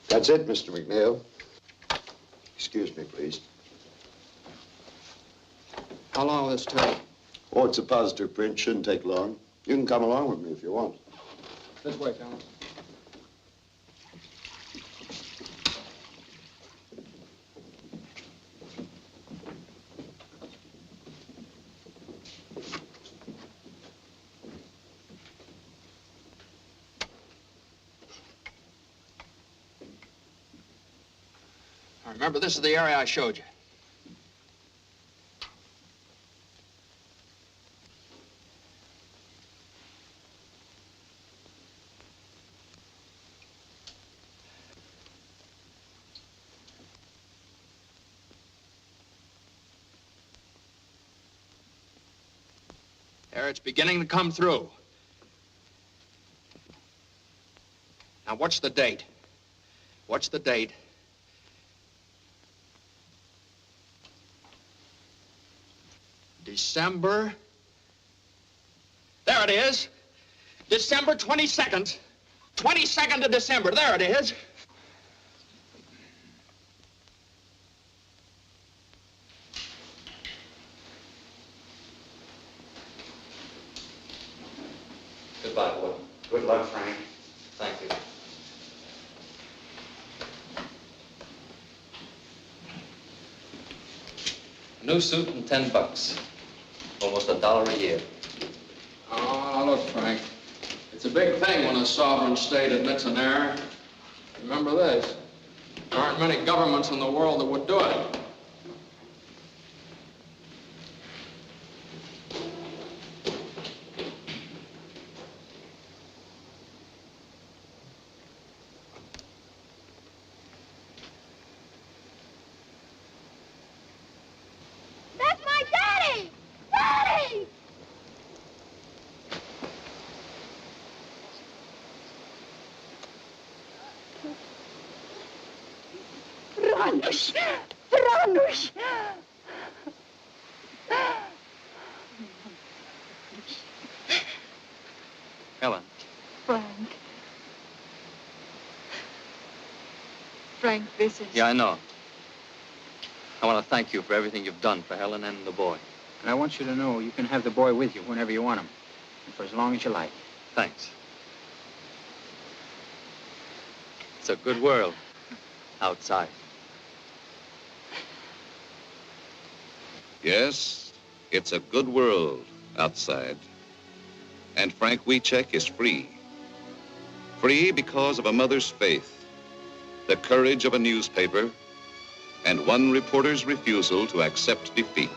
That's it, Mr. McNeil. Excuse me, please. How long will this take? Oh, it's a positive print. Shouldn't take long. You can come along with me if you want. This way, Colonel. Remember, this is the area I showed you. There, it's beginning to come through. Now, what's the date? What's the date? December. There it is. December 22nd. 22nd of December. There it is. Goodbye, boy. Good luck, Frank. Thank you. A new suit and $10. Almost $1 a year. Oh, look, Frank. It's a big thing when a sovereign state admits an error. Remember this. There aren't many governments in the world that would do it. That's my daddy! Daddy! Franuś! Franuś! Helen. Frank. Frank, this is... Yeah, I know. I want to thank you for everything you've done for Helen and the boy. And I want you to know you can have the boy with you whenever you want him, and for as long as you like. Thanks. It's a good world outside. Yes, it's a good world outside. And Frank Wiecek is free. Free because of a mother's faith, the courage of a newspaper, and one reporter's refusal to accept defeat.